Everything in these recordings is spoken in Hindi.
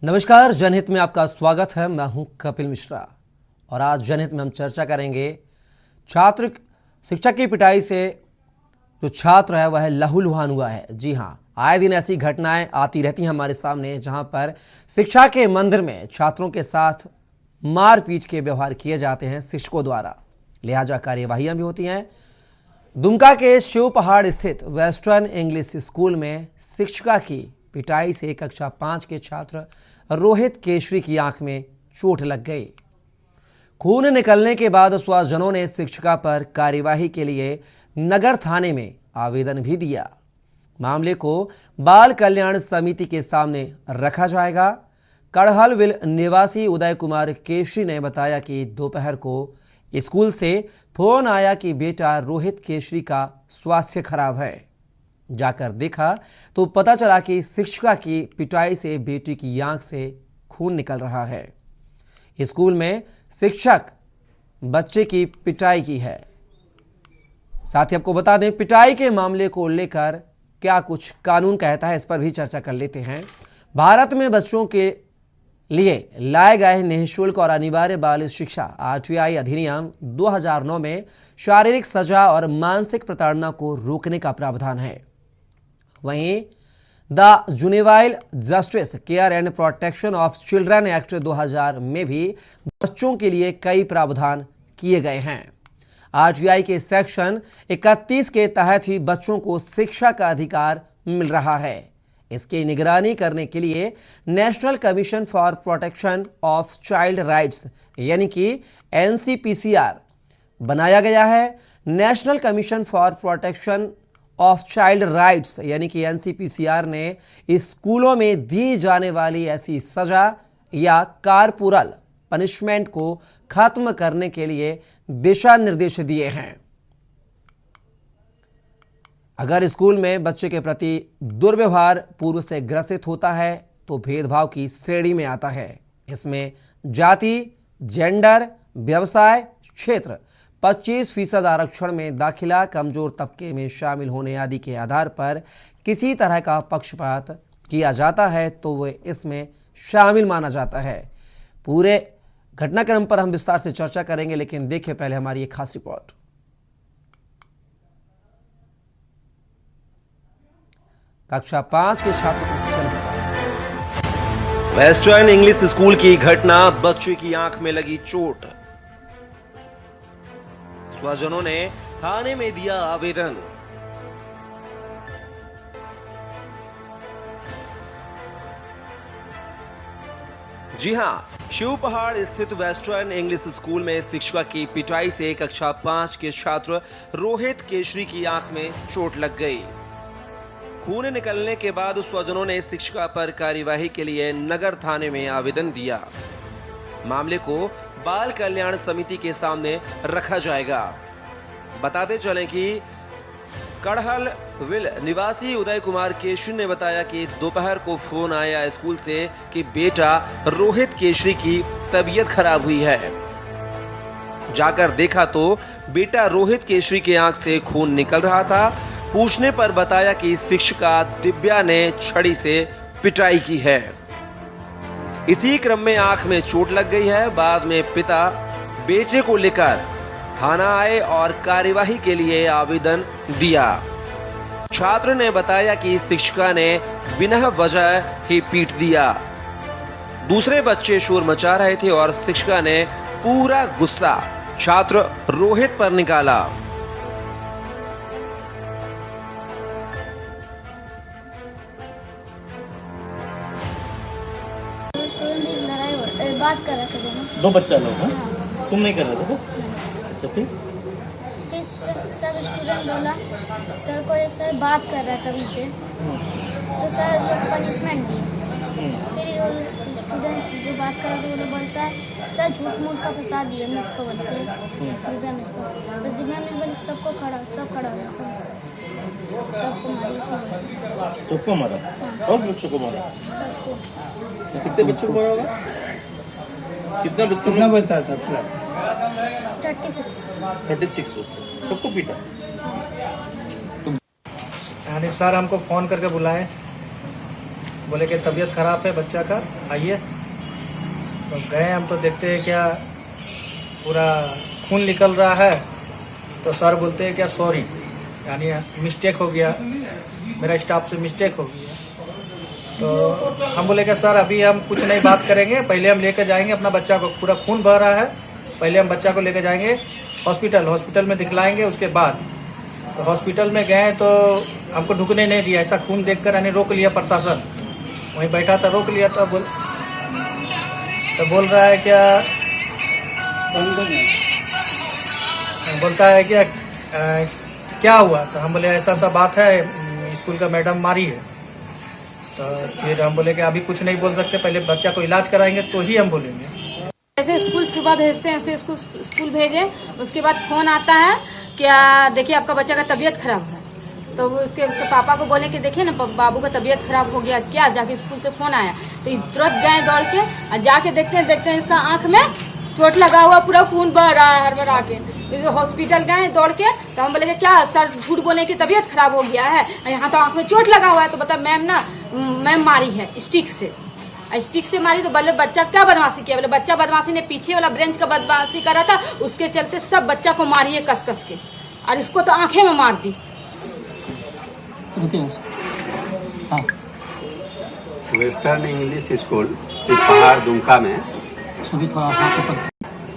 नमस्कार, जनहित में आपका स्वागत है। मैं हूं कपिल मिश्रा और आज जनहित में हम चर्चा करेंगे छात्र शिक्षक की पिटाई से जो छात्र है वह लहूलुहान हुआ है। जी हां, आए दिन ऐसी घटनाएं आती रहती हैं हमारे सामने जहां पर शिक्षा के मंदिर में छात्रों के साथ मारपीट के व्यवहार किए जाते हैं शिक्षकों द्वारा, लिहाजा कार्यवाहियां भी होती हैं। दुमका के शिव पहाड़ स्थित वेस्टर्न इंग्लिश स्कूल में शिक्षिका की पिटाई से कक्षा 5 के छात्र रोहित केशरी की आंख में चोट लग गई। खून निकलने के बाद स्वजनों ने शिक्षिका पर कार्यवाही के लिए नगर थाने में आवेदन भी दिया। मामले को बाल कल्याण समिति के सामने रखा जाएगा। कड़हलविल निवासी उदय कुमार केशरी ने बताया कि दोपहर को स्कूल से फोन आया कि बेटा रोहित केशरी का स्वास्थ्य खराब है। जाकर देखा तो पता चला कि शिक्षिका की पिटाई से बेटी की आंख से खून निकल रहा है। स्कूल में शिक्षक बच्चे की पिटाई की है। साथ ही आपको बता दें, पिटाई के मामले को लेकर क्या कुछ कानून कहता है, इस पर भी चर्चा कर लेते हैं। भारत में बच्चों के लिए लाए गए निःशुल्क और अनिवार्य बाल शिक्षा आरटीआई अधिनियम 2009 में शारीरिक सजा और मानसिक प्रताड़ना को रोकने का प्रावधान है। वहीं the juvenile justice care and protection of children act 2000 में भी बच्चों के लिए कई प्रावधान किए गए हैं। आरटीआई के सेक्शन 31 के तहत ही बच्चों को शिक्षा का अधिकार मिल रहा है। इसकी निगरानी करने के लिए national commission for protection of child rights यानी कि एनसीपीसीआर बनाया गया है। National commission for protection of child rights यानी कि एनसीपीसीआर ने स्कूलों में दी जाने वाली ऐसी सजा या कारपोरल पनिशमेंट को खत्म करने के लिए दिशा निर्देश दिए हैं। अगर स्कूल में बच्चे के प्रति दुर्व्यवहार पूर्व से ग्रसित होता है तो भेदभाव की श्रेणी में आता है। इसमें जाति, जेंडर, व्यवसाय, क्षेत्र, 25% आरक्षण में दाखिला, कमजोर तबके में शामिल होने आदि के आधार पर किसी तरह का पक्षपात किया जाता है तो वह इसमें शामिल माना जाता है। पूरे घटनाक्रम पर हम विस्तार से चर्चा करेंगे, लेकिन देखिए पहले हमारी एक खास रिपोर्ट। कक्षा 5 के छात्र को शिक्षण। वेस्टर्न इंग्लिश स्कूल की घटना, बच्चे की आंख में लगी चोट। स्वजनों ने थाने में दिया आवेदन। जी हां, शिव पहाड़ स्थित वेस्टर्न इंग्लिश स्कूल में शिक्षिका की पिटाई से कक्षा 5 के छात्र रोहित केशरी की आंख में चोट लग गई। खून निकलने के बाद स्वजनों ने शिक्षिका पर कार्यवाही के लिए नगर थाने में आवेदन दिया। मामले को बाल कल्याण समिति के सामने रखा जाएगा। बताते चलें कि कड़हलविल निवासी उदय कुमार केशरी ने बताया कि दोपहर को फोन आया स्कूल से कि बेटा रोहित केशरी की तबीयत खराब हुई है। जाकर देखा तो बेटा रोहित केशरी की आंख से खून निकल रहा था। पूछने पर बताया कि शिक्षिका दिव्या ने छड़ी से पिटाई की है। इसी क्रम में आंख में चोट लग गई है। बाद में पिता बेटे को लेकर थाना आए और कार्यवाही के लिए आवेदन दिया। छात्र ने बताया कि शिक्षिका ने बिना वजह ही पीट दिया। दूसरे बच्चे शोर मचा रहे थे और शिक्षिका ने पूरा गुस्सा छात्र रोहित पर निकाला। बात कर रहे थे दोनों। दो बच्चा लोग हैं? तुम नहीं कर रहे थे? अच्छा, फिर सब स्टूडेंट बोला सर को ये सर बात कर रहा है तभी से, तो सर लोग पनिशमेंट दिए। फिर स्टूडेंट जो बात कर रहे थे वो बोलता है सर झूठ मूठ का फंसा दिए मिस को, बोलते दिव्या मिस को। तो दिव्या मिस बोली सब खड़ा हो गया, सबको मारी। सबको मारा? और बच्चों को मारा? कितने बच्चों को मारा होगा? कितना बताया था? 36 बच्चे, सबको पीटा। यानी सर हमको फ़ोन करके बुलाए बोले कि तबीयत खराब है बच्चा का, आइए। तो गए हम, तो देखते हैं क्या पूरा खून निकल रहा है। तो सर बोलते हैं क्या सॉरी, यानी मिस्टेक हो गया, मेरा स्टाफ से मिस्टेक हो गया। तो हम बोले कि सर अभी हम कुछ नहीं बात करेंगे, पहले हम लेकर जाएंगे अपना बच्चा को, पूरा खून बह रहा है, पहले हम बच्चा को लेकर जाएंगे हॉस्पिटल में दिखलाएंगे, उसके बाद। तो हॉस्पिटल में गए तो हमको ढुकने नहीं दिया, ऐसा खून देखकर यानी रोक लिया प्रशासन। वहीं बैठा था, रोक लिया था। बोल रहा है क्या, बोलता है क्या क्या हुआ। तो हम बोले ऐसा सा बात है, स्कूल का मैडम मारी है। तो फिर हम बोले कि अभी कुछ नहीं बोल सकते, पहले बच्चा को इलाज कराएंगे तो ही हम बोलेंगे। जैसे स्कूल सुबह भेजते हैं ऐसे इसको स्कूल भेजे, उसके बाद फोन आता है क्या देखिए आपका बच्चा का तबीयत खराब है। तो उसके पापा को बोले कि देखिए ना बाबू का तबीयत खराब हो गया क्या, जाके स्कूल से फोन आया। तो तुरंत गए दौड़ के और जाके देखते हैं इसका आंख में चोट लगा हुआ, पूरा खून बह रहा है हड़बड़ा के। तो हॉस्पिटल गए दौड़ के, तो हम बोले कि क्या सर झूठ बोले कि तबीयत खराब हो गया है, यहाँ तो आंख में चोट लगा हुआ है। तो बता मैम मारी है स्टिक से मारी। तो बोले बच्चा क्या बदमाशी किया, बोले बच्चा बदमाशी ने पीछे वाला ब्रेंच का बदमाशी करा था, उसके चलते सब बच्चा को मारी है कस के, और इसको तो आंखें में मार दी। वेस्टर्न इंग्लिश स्कूल सिपहार दुमका में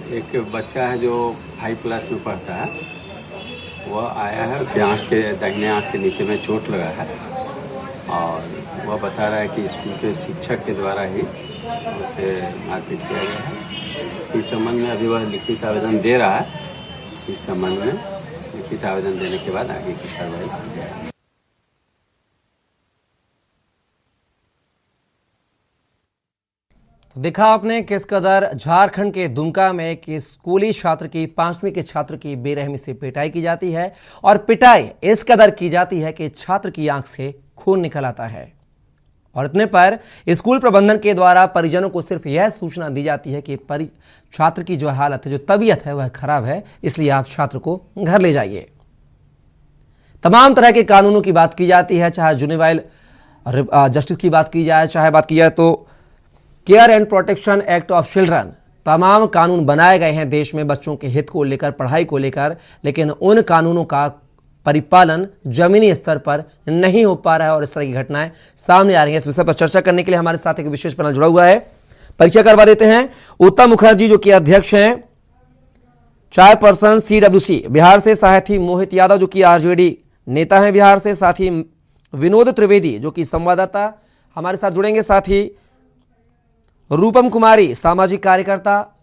एक बच्चा है जो 5 क्लास में पढ़ता है। वह आया है कि दाहिने आँख के नीचे में चोट लगा है, और वह बता रहा है कि स्कूल के शिक्षक के द्वारा ही उसे मारपीट किया गया है। इस संबंध में अभी वह लिखित आवेदन दे रहा है। इस संबंध में लिखित आवेदन देने के बाद आगे की कार्रवाई की जाएगी। तो देखा आपने किस कदर झारखंड के दुमका में एक स्कूली छात्र की 5वीं के छात्र की बेरहमी से पिटाई की जाती है, और पिटाई इस कदर की जाती है कि छात्र की आंख से खून निकल आता है। और इतने पर स्कूल प्रबंधन के द्वारा परिजनों को सिर्फ यह सूचना दी जाती है कि छात्र की जो हालत है, जो तबीयत है, वह खराब है, इसलिए आप छात्र को घर ले जाइए। तमाम तरह के कानूनों की बात की जाती है, चाहे जुवेनाइल जस्टिस की बात की जाए, चाहे बात की जाए तो care and protection act of children. तमाम कानून बनाए गए हैं देश में बच्चों के हित को लेकर, पढ़ाई को लेकर, लेकिन उन कानूनों का परिपालन जमीनी स्तर पर नहीं हो पा रहा है और इस तरह की घटनाएं सामने आ रही हैं। इस विषय पर चर्चा करने के लिए हमारे साथ एक विशेष पैनल जुड़ा हुआ है। परिचय करवा देते हैं उत्तम मुखर्जी, जो कि अध्यक्ष हैं चेयरपर्सन CWC बिहार से, साथी मोहित यादव जो कि RJD नेता हैं बिहार से, साथ ही विनोद त्रिवेदी जो कि संवाददाता हमारे साथ जुड़ेंगे, साथ ही रूपम कुमारी सामाजिक कार्यकर्ता,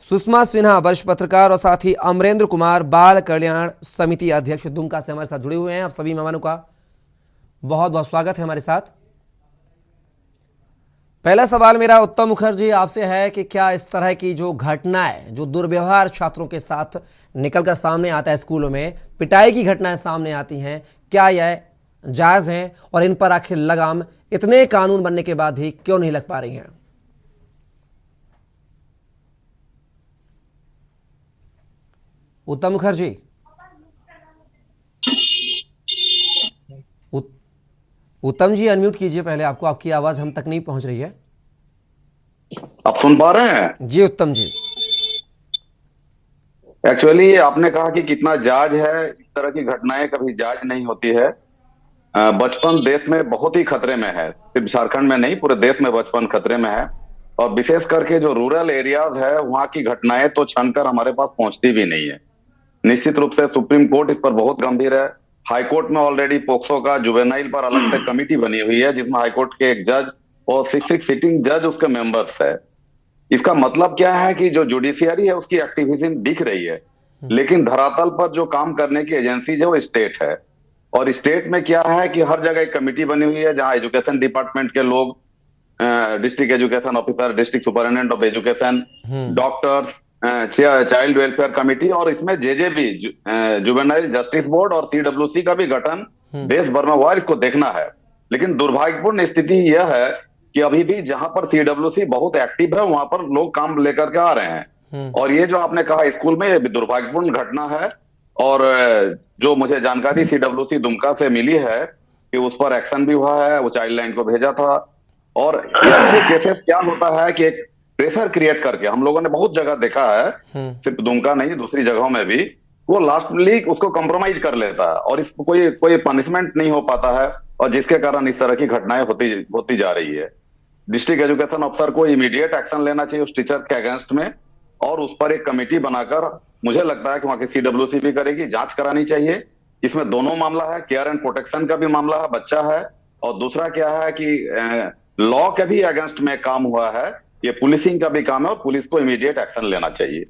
सुषमा सिन्हा वरिष्ठ पत्रकार, और साथ ही अमरेंद्र कुमार बाल कल्याण समिति अध्यक्ष दुमका से हमारे साथ जुड़े हुए हैं। आप सभी मेहमानों का बहुत बहुत स्वागत है हमारे साथ। पहला सवाल मेरा उत्तम मुखर्जी आपसे है कि क्या इस तरह की जो घटनाएं, जो दुर्व्यवहार छात्रों के साथ निकलकर सामने आता है, स्कूलों में पिटाई की घटनाएं सामने आती हैं, क्या यह जायज हैं, और इन पर आखिर लगाम इतने कानून बनने के बाद भी क्यों नहीं लग पा रही हैं? उत्तम मुखर्जी, उत्तम जी अनम्यूट कीजिए पहले, आपको आपकी आवाज हम तक नहीं पहुंच रही है। आप सुन पा रहे हैं? जी उत्तम जी। एक्चुअली आपने कहा कि कितना जायज है, इस तरह की घटनाएं कभी जायज नहीं होती है। बचपन देश में बहुत ही खतरे में है, सिर्फ झारखंड में नहीं, पूरे देश में बचपन खतरे में है। और विशेष करके जो रूरल एरियाज है, वहां की घटनाएं तो छनकर हमारे पास पहुंचती भी नहीं है। निश्चित रूप से सुप्रीम कोर्ट इस पर बहुत गंभीर है। हाई कोर्ट में ऑलरेडी पोक्सो का जुवेनाइल पर अलग से कमेटी बनी हुई है, जिसमें हाई कोर्ट के एक जज और 6 सिटिंग जज उसके मेंबर्स है। इसका मतलब क्या है कि जो जुडिशियरी है उसकी एक्टिविज्म दिख रही है, लेकिन धरातल पर जो काम करने की एजेंसी है वो स्टेट है। और स्टेट में क्या है कि हर जगह एक कमेटी बनी हुई है, जहां एजुकेशन डिपार्टमेंट के लोग, district education officer, district superintendent of education, doctors, child welfare committee, और इसमें JJB जुवेनाइल जस्टिस बोर्ड और CWC का भी गठन देश भर में हुआ, इसको देखना है। लेकिन दुर्भाग्यपूर्ण स्थिति यह है कि अभी भी जहां पर CWC बहुत एक्टिव है, वहां पर लोग काम लेकर के आ रहे हैं। और ये जो आपने कहा स्कूल में, ये भी दुर्भाग्यपूर्ण घटना है। और जो मुझे जानकारी CWC दुमका से मिली है कि उस पर एक्शन भी हुआ है, वो चाइल्ड लाइन को भेजा था। और ऐसे केसेस क्या होता है कि एक प्रेशर क्रिएट करके, हम लोगों ने बहुत जगह देखा है, सिर्फ दुमका नहीं दूसरी जगहों में भी, वो लास्टली उसको कॉम्प्रोमाइज कर लेता है और इस कोई कोई पनिशमेंट नहीं हो पाता है, और जिसके कारण इस तरह की घटनाएं होती जा रही है। डिस्ट्रिक्ट एजुकेशन अफसर को इमीडिएट एक्शन लेना चाहिए उस टीचर के अगेंस्ट में, और उस पर एक कमेटी बनाकर, मुझे लगता है कि वहां की CWC भी करेगी, जांच करानी चाहिए। इसमें दोनों मामला है, केयर एंड प्रोटेक्शन का भी मामला है, बच्चा है, और दूसरा क्या है कि लॉ के भी अगेंस्ट में काम हुआ है, ये पुलिसिंग का भी काम है और पुलिस को इमीडिएट एक्शन लेना चाहिए।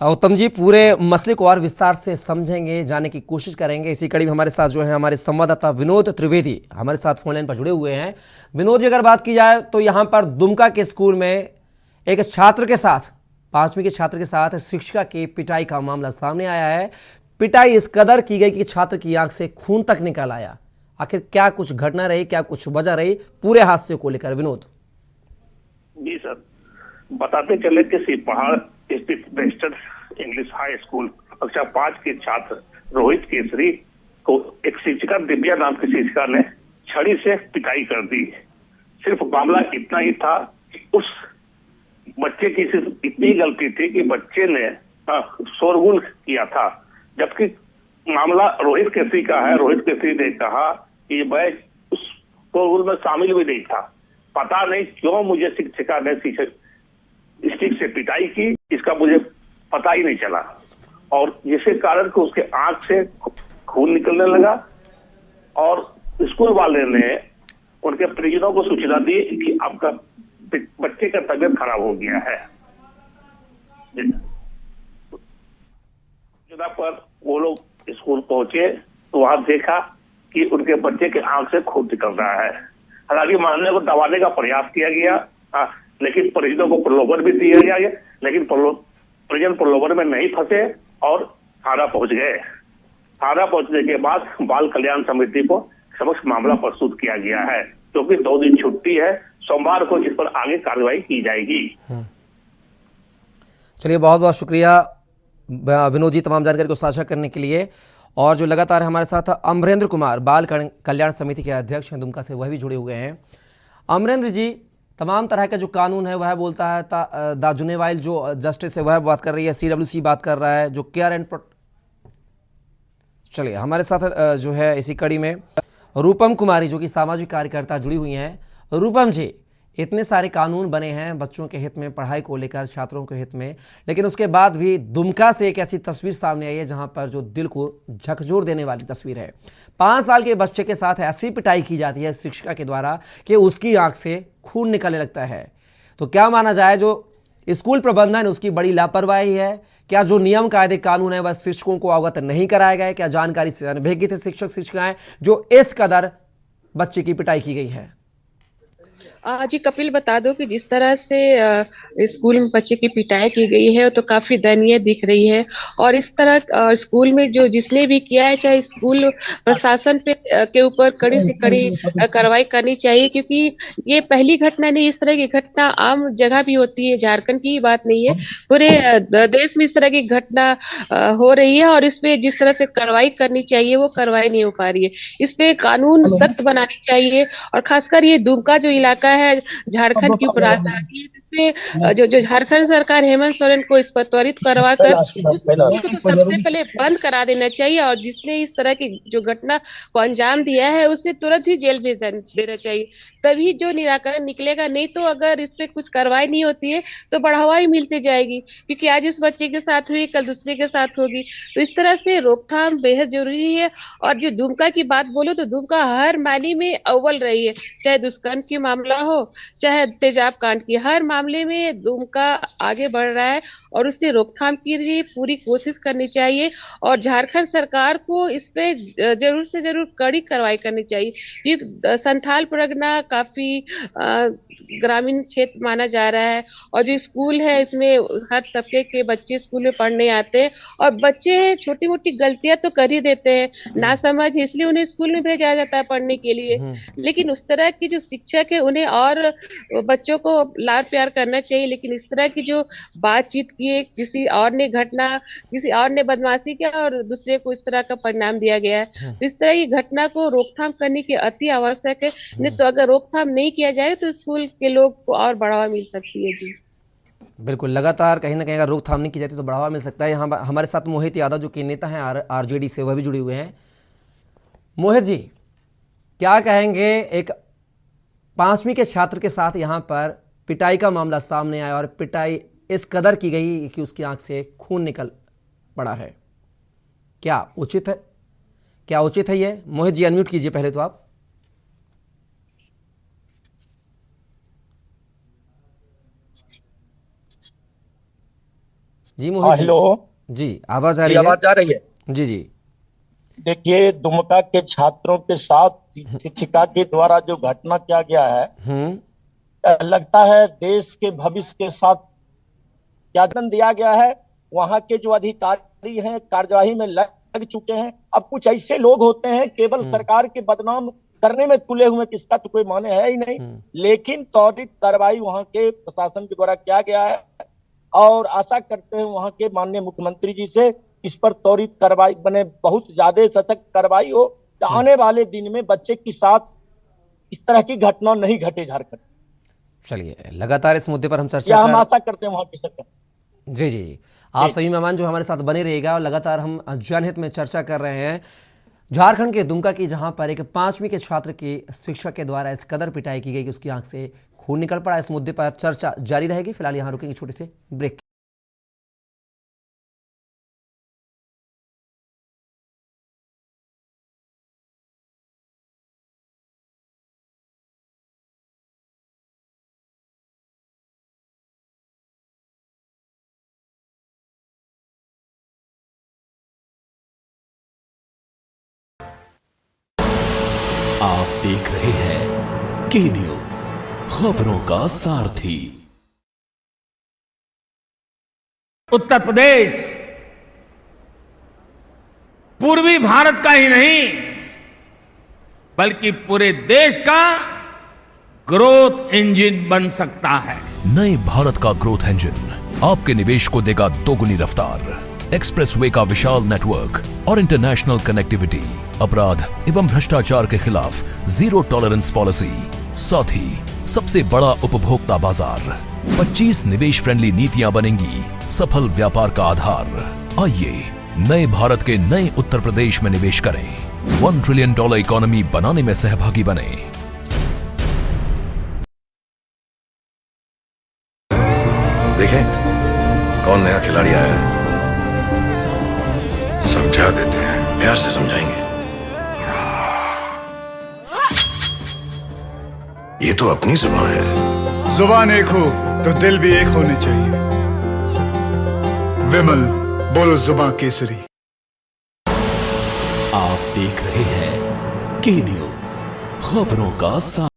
उत्तम जी, पूरे मसले को और विस्तार से समझेंगे, जाने की कोशिश करेंगे। इसी कड़ी में हमारे साथ जो है हमारे संवाददाता विनोद त्रिवेदी हमारे साथ फोन लाइन पर जुड़े हुए हैं। विनोद जी, अगर बात की जाए तो यहाँ पर दुमका के स्कूल में एक छात्र के साथ, 5वीं के छात्र के साथ शिक्षिका की पिटाई का मामला सामने आया है। पिटाई इस कदर की गई कि छात्र की आंख से खून तक निकल आया। आखिर क्या कुछ घटना रही, क्या कुछ वजह रही पूरे हादसे को लेकर? विनोद जी सर, बताते चले कि सिपहाड़ स्थित रजिस्टर्ड इंग्लिश हाई स्कूल कक्षा 5 के छात्र रोहित केसरी को एक शिक्षिका दिव्या नाम की शिक्षिका ने छड़ी से पिटाई कर दी। सिर्फ मामला इतना ही था कि उस बच्चे की सिर्फ इतनी गलती थी कि बच्चे ने शोरगुल किया था, जबकि मामला रोहित केसरी का है। रोहित केसरी ने कहा कि मैं उस शोरगुल में शामिल भी नहीं था, पता नहीं क्यों मुझे शिक्षिका ने स्टिक से पिटाई की, इसका मुझे पता ही नहीं चला, और जिसके कारण को उसके आंख से खून निकलने लगा। और स्कूल वाले ने उनके परिजनों को सूचना दी कि आपका बच्चे का तबीयत खराब हो गया है। सूचना पर वो लोग स्कूल पहुंचे तो वहां देखा कि उनके बच्चे के आंख से खून निकल रहा है। हालांकि मामले को दबाने का प्रयास किया गया, लेकिन परिजनों को प्रलोभन भी दिया गया, लेकिन परिजन प्रलोभन में नहीं फंसे और थाना पहुंच गए। थाना पहुंचने के बाद बाल कल्याण समिति को समक्ष मामला प्रस्तुत किया गया है, क्योंकि 2 दिन छुट्टी है, सोमवार को इस पर आगे कार्रवाई की जाएगी। चलिए, बहुत बहुत शुक्रिया विनोद जी तमाम जानकारी को साझा करने के लिए। और जो लगातार हमारे साथ अमरेंद्र कुमार, बाल कल्याण समिति के अध्यक्ष हैं दुमका से, वह भी जुड़े हुए हैं। अमरेंद्र जी, तमाम तरह का जो कानून है वह बोलता है, द जुनेवाइल जो जस्टिस है वह बात कर रही है, CWC बात कर रहा है, जो केयर एंड चलिए हमारे साथ जो है इसी कड़ी में रूपम कुमारी जो कि सामाजिक कार्यकर्ता जुड़ी हुई हैं। रूपम जी, इतने सारे कानून बने हैं बच्चों के हित में, पढ़ाई को लेकर, छात्रों के हित में, लेकिन उसके बाद भी दुमका से एक ऐसी तस्वीर सामने आई है जहां पर जो दिल को झकझोर देने वाली तस्वीर है। 5 साल के बच्चे के साथ ऐसी पिटाई की जाती है शिक्षिका के द्वारा कि उसकी आंख से खून निकलने लगता है। तो क्या माना जाए, जो स्कूल प्रबंधन उसकी बड़ी लापरवाही है? क्या जो नियम कायदे कानून है वह शिक्षकों को अवगत नहीं कराया गया? क्या जानकारी से अनभिज्ञ थे शिक्षक शिक्षिकाएं जो इस कदर बच्चे की पिटाई की गई है? जी कपिल, बता दो कि जिस तरह से स्कूल में बच्चे की पिटाई की गई है तो काफी दयनीय दिख रही है। और इस तरह स्कूल में जो जिसने भी किया है, चाहे स्कूल प्रशासन के ऊपर कड़ी से कड़ी कार्रवाई करनी चाहिए, क्योंकि ये पहली घटना नहीं, इस तरह की घटना आम जगह भी होती है। झारखंड की ही बात नहीं है, पूरे देश में इस तरह की घटना हो रही है, और इस पे जिस तरह से कार्रवाई करनी चाहिए वो कार्रवाई नहीं हो पा रही है। इस पे कानून सख्त बनानी चाहिए, और खासकर ये दुमका जो इलाका है झारखंड की उपराजधानी है, इसमें जो झारखंड सरकार हेमंत सोरेन को इस पर त्वरित करवा कर उसको सबसे पहले बंद करा देना चाहिए, और जिसने इस तरह की जो घटना को अंजाम दिया है उसे तुरंत ही जेल भेज देना चाहिए, तभी जो निराकरण निकलेगा। नहीं तो अगर इस पे कुछ कार्रवाई नहीं होती है तो बढ़ावा ही मिलती जाएगी, क्योंकि आज इस बच्चे के साथ हुई, कल दूसरे के साथ होगी। तो इस तरह से रोकथाम बेहद जरूरी है। और जो दुमका की बात बोलो तो दुमका हर मायने में अव्वल रही है, चाहे दुष्कर्म की मामला हो, चाहे तेजाब कांड की, हर मामले में दुमका आगे बढ़ रहा है, और उससे रोकथाम के लिए पूरी कोशिश करनी चाहिए। और झारखंड सरकार को इस पे जरूर से जरूर कड़ी कार्रवाई करनी चाहिए, क्योंकि संथाल परगना काफी ग्रामीण क्षेत्र माना जा रहा है, और जो स्कूल है इसमें हर तबके के बच्चे स्कूल में पढ़ने आते हैं, और बच्चे छोटी मोटी गलतियां तो कर ही देते हैं, ना समझ, इसलिए उन्हें स्कूल में भेजा जाता है पढ़ने के लिए। लेकिन उस तरह की जो शिक्षक है उन्हें और बच्चों को लाड प्यार करना चाहिए, लेकिन इस तरह की जो बातचीत किए, किसी और ने बदमाशी किया और दूसरे को इस तरह का परिणाम दिया गया है, तो इस तरह की घटना को रोकथाम करने की अति आवश्यक है। नहीं तो अगर रोकथाम नहीं किया जाए तो स्कूल के लोग को और बढ़ावा मिल सकती है। जी बिल्कुल, लगातार कहीं ना कहीं अगर रोकथाम नहीं की जाती तो बढ़ावा मिल सकता है। यहाँ हमारे साथ मोहित यादव जो कि नेता हैं आरजेडी से, वह भी जुड़े हुए हैं। मोहित जी, क्या कहेंगे, एक 5वीं के छात्र के साथ यहाँ पर पिटाई का मामला सामने आया और पिटाई इस कदर की गई कि उसकी आंख से खून निकल पड़ा है, क्या उचित है ये? मोहित जी अनम्यूट कीजिए पहले तो आप। जी मोहित जी। हेलो जी, आवाज आ रही है? आवाज आ रही है? जी जी। देखिए, दुमका के छात्रों के साथ शिक्षिका के द्वारा जो घटना किया गया है, लगता है देश के भविष्य के साथ क्या दंड दिया गया है। वहां के जो अधिकारी हैं कार्यवाही में लग चुके हैं। अब कुछ ऐसे लोग होते हैं केवल सरकार के बदनाम करने में तुले हुए, किसका तो कोई माने है ही नहीं, लेकिन त्वरित कार्रवाई वहां के प्रशासन के द्वारा किया गया है, और आशा करते हैं वहां के माननीय मुख्यमंत्री जी से इस पर त्वरित कार्रवाई बने, बहुत ज्यादा सशक्त कार्रवाई हो, आने वाले दिन में बच्चे के साथ इस तरह की घटना नहीं घटे झारखंड। चलिए, लगातार इस मुद्दे पर हम चर्चा हम आशा करते हैं वहां की सरकार। जी जी, आप सभी मेहमान जो हमारे साथ बने रहेगा, और लगातार हम जनहित में चर्चा कर रहे हैं झारखंड के दुमका की, जहां पर एक 5वीं के छात्र की शिक्षक के द्वारा इस कदर पिटाई की गई कि उसकी आंख से खून निकल पड़ा। इस मुद्दे पर चर्चा जारी रहेगी। फिलहाल यहां रुकेंगे छोटे से ब्रेक। आप देख रहे हैं के न्यूज, खबरों का सारथी। उत्तर प्रदेश पूर्वी भारत का ही नहीं बल्कि पूरे देश का ग्रोथ इंजन बन सकता है। नए भारत का ग्रोथ इंजन आपके निवेश को देगा दोगुनी रफ्तार। एक्सप्रेसवे का विशाल नेटवर्क और इंटरनेशनल कनेक्टिविटी, अपराध एवं भ्रष्टाचार के खिलाफ जीरो टॉलरेंस पॉलिसी, साथ ही सबसे बड़ा उपभोक्ता बाजार। 25 निवेश फ्रेंडली नीतियां बनेंगी सफल व्यापार का आधार। आइए नए भारत के नए उत्तर प्रदेश में निवेश करें। $1 ट्रिलियन इकोनॉमी बनाने में सहभागी बने। देखें कौन नया खिलाड़ी आया है, समझा देते हैं, प्यार से समझाएंगे। ये तो अपनी जुबान है। जुबान एक हो तो दिल भी एक होने चाहिए। विमल, बोलो जुबान केसरी। आप देख रहे हैं के न्यूज, खबरों का साथ।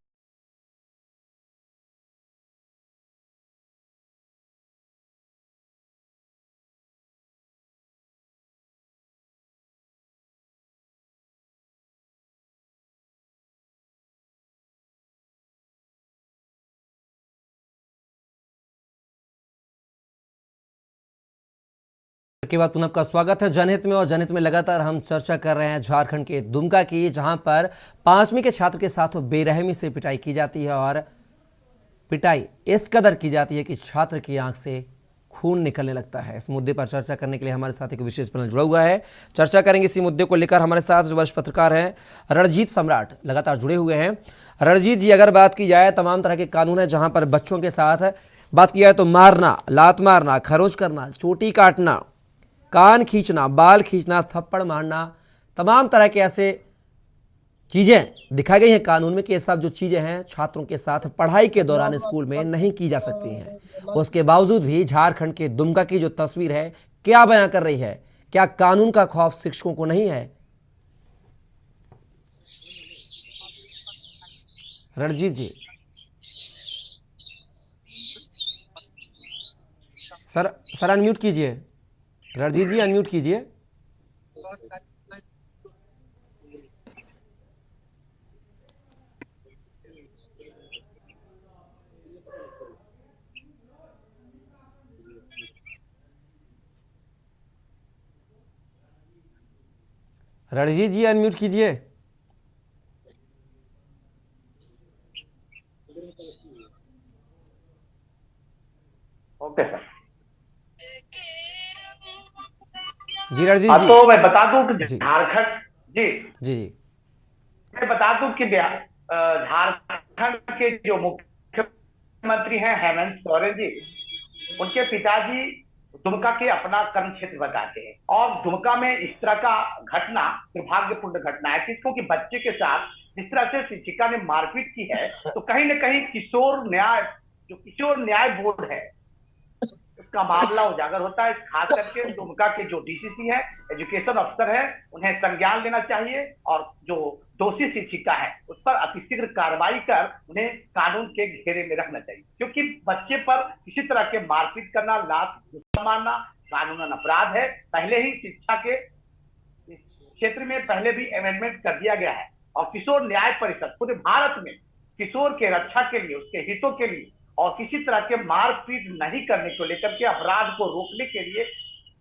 के बाद पुनः आपका स्वागत है जनहित में। और जनहित में लगातार हम चर्चा कर रहे हैं झारखंड के दुमका की, जहां पर 5वीं के छात्र के साथ बेरहमी से पिटाई की जाती है, और पिटाई इस कदर की जाती है कि छात्र की आंख से खून निकलने लगता है। इस मुद्दे पर चर्चा करने के लिए हमारे साथ एक विशेष पैनल जुड़ा हुआ है। चर्चा करेंगे इसी मुद्दे को लेकर। हमारे साथ जो वरिष्ठ पत्रकार हैं रणजीत सम्राट लगातार जुड़े हुए हैं। रणजीत जी, अगर बात की जाए तमाम तरह के कानून है जहां पर बच्चों के साथ बात की जाए तो मारना, लात मारना, खरोच करना, चोटी काटना, कान खींचना, बाल खींचना, थप्पड़ मारना, तमाम तरह के ऐसे चीज़ें दिखाई गई हैं कानून में कि ये सब जो चीज़ें हैं छात्रों के साथ पढ़ाई के दौरान स्कूल में नहीं की जा सकती हैं। उसके बावजूद भी झारखंड के दुमका की जो तस्वीर है क्या बयां कर रही है? क्या कानून का खौफ शिक्षकों को नहीं है? रणजीत जी, सर अनम्यूट कीजिए। रणजीत जी अनम्यूट कीजिए। रणजीत जी अनम्यूट कीजिए। Okay sir. जी रणजीत जी। तो मैं बता दूं कि झारखंड जी जी मैं बता दूं कि झारखंड के जो मुख्यमंत्री हैं हेमंत सोरेन जी, उनके पिताजी दुमका के अपना कर्म क्षेत्र बताते हैं और दुमका में इस तरह का घटना दुर्भाग्यपूर्ण घटना है क्योंकि बच्चे के साथ जिस तरह से शिक्षिका ने मारपीट की है तो कहीं न कहीं किशोर न्याय बोर्ड है उसका मामला उजागर होता है। खास करके दुमका के जो डीसीसी है, एजुकेशन अफसर है, उन्हें संज्ञान लेना चाहिए और जो दोषी शिक्षिका है उस पर अतिशीघ्र कार्रवाई कर उन्हें कानून के घेरे में रखना चाहिए क्योंकि बच्चे पर किसी तरह के मारपीट करना, लात गुस्सा मारना कानूनन अपराध है। पहले ही शिक्षा के क्षेत्र में पहले भी अमेंडमेंट कर दिया गया है और किशोर न्याय परिषद पूरे भारत में किशोर के रक्षा के लिए, उसके हितों के लिए और किसी तरह के मारपीट नहीं करने को लेकर के अपराध को रोकने के लिए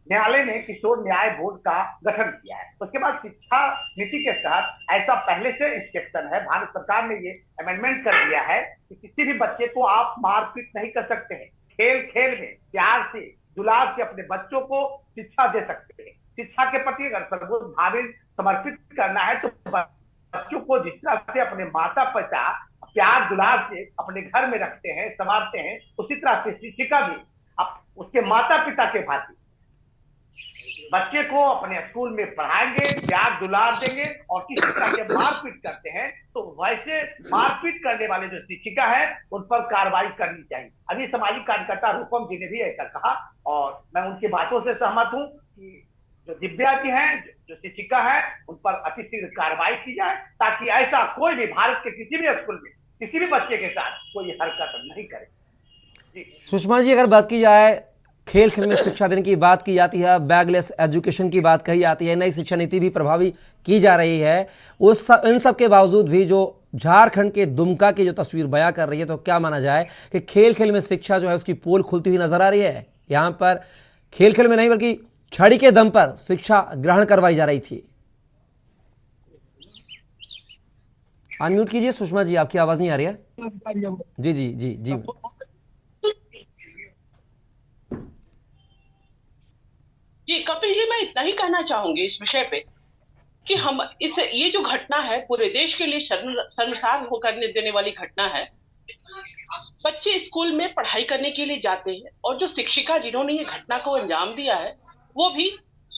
न्यायालय ने किशोर न्याय बोर्ड का गठन किया है। उसके बाद शिक्षा नीति के तहत ऐसा पहले से इंस्ट्रक्शन है, भारत सरकार ने ये अमेंडमेंट कर दिया है कि किसी भी बच्चे को आप मारपीट नहीं कर सकते हैं। खेल खेल में प्यार से, दुलार से अपने बच्चों को शिक्षा दे सकते हैं। शिक्षा के प्रति अगर सर्वोच्च भावे समर्पित करना है तो बच्चों को जिस तरह से अपने माता पिता प्यार दुलार से अपने घर में रखते हैं, संभालते हैं, उसी तरह से शिक्षिका भी उसके माता पिता के भांति बच्चे को अपने स्कूल में पढ़ाएंगे, प्यार दुलार देंगे और किसी तरह के मारपीट करते हैं तो वैसे मारपीट करने वाले जो शिक्षिका है उन पर कार्रवाई करनी चाहिए। अभी सामाजिक कार्यकर्ता रूपम जी ने भी ऐसा कहा और मैं उनकी बातों से सहमत हूं कि जो दिव्या जी हैं, जो शिक्षिका है, उन पर अतिशीघ्र कार्रवाई की जाए ताकि ऐसा कोई भी भारत के किसी भी स्कूल में किसी भी बच्चे के साथ कोई हरकत नहीं करे। सुषमा जी, अगर बात की जाए खेल खेल में शिक्षा देने की बात की जाती है, बैगलेस एजुकेशन की बात कही जाती है, नई शिक्षा नीति भी प्रभावी की जा रही है, इन सब के बावजूद भी जो झारखंड के दुमका की जो तस्वीर बयां कर रही है, तो क्या माना जाए कि खेल खेल में शिक्षा जो है उसकी पोल खुलती हुई नजर आ रही है। यहाँ पर खेल खेल में नहीं बल्कि छड़ी के दम पर शिक्षा ग्रहण करवाई जा रही थी। अनम्यूट कीजिए सुषमा जी, आपकी आवाज नहीं आ रही है। जी जी जी जी जी कपिल जी, मैं इतना ही कहना चाहूंगी इस विषय पे कि हम ये जो घटना है पूरे देश के लिए शर्मसार होकर देने वाली घटना है। बच्चे स्कूल में पढ़ाई करने के लिए जाते हैं और जो शिक्षिका जिन्होंने ये घटना को अंजाम दिया है वो भी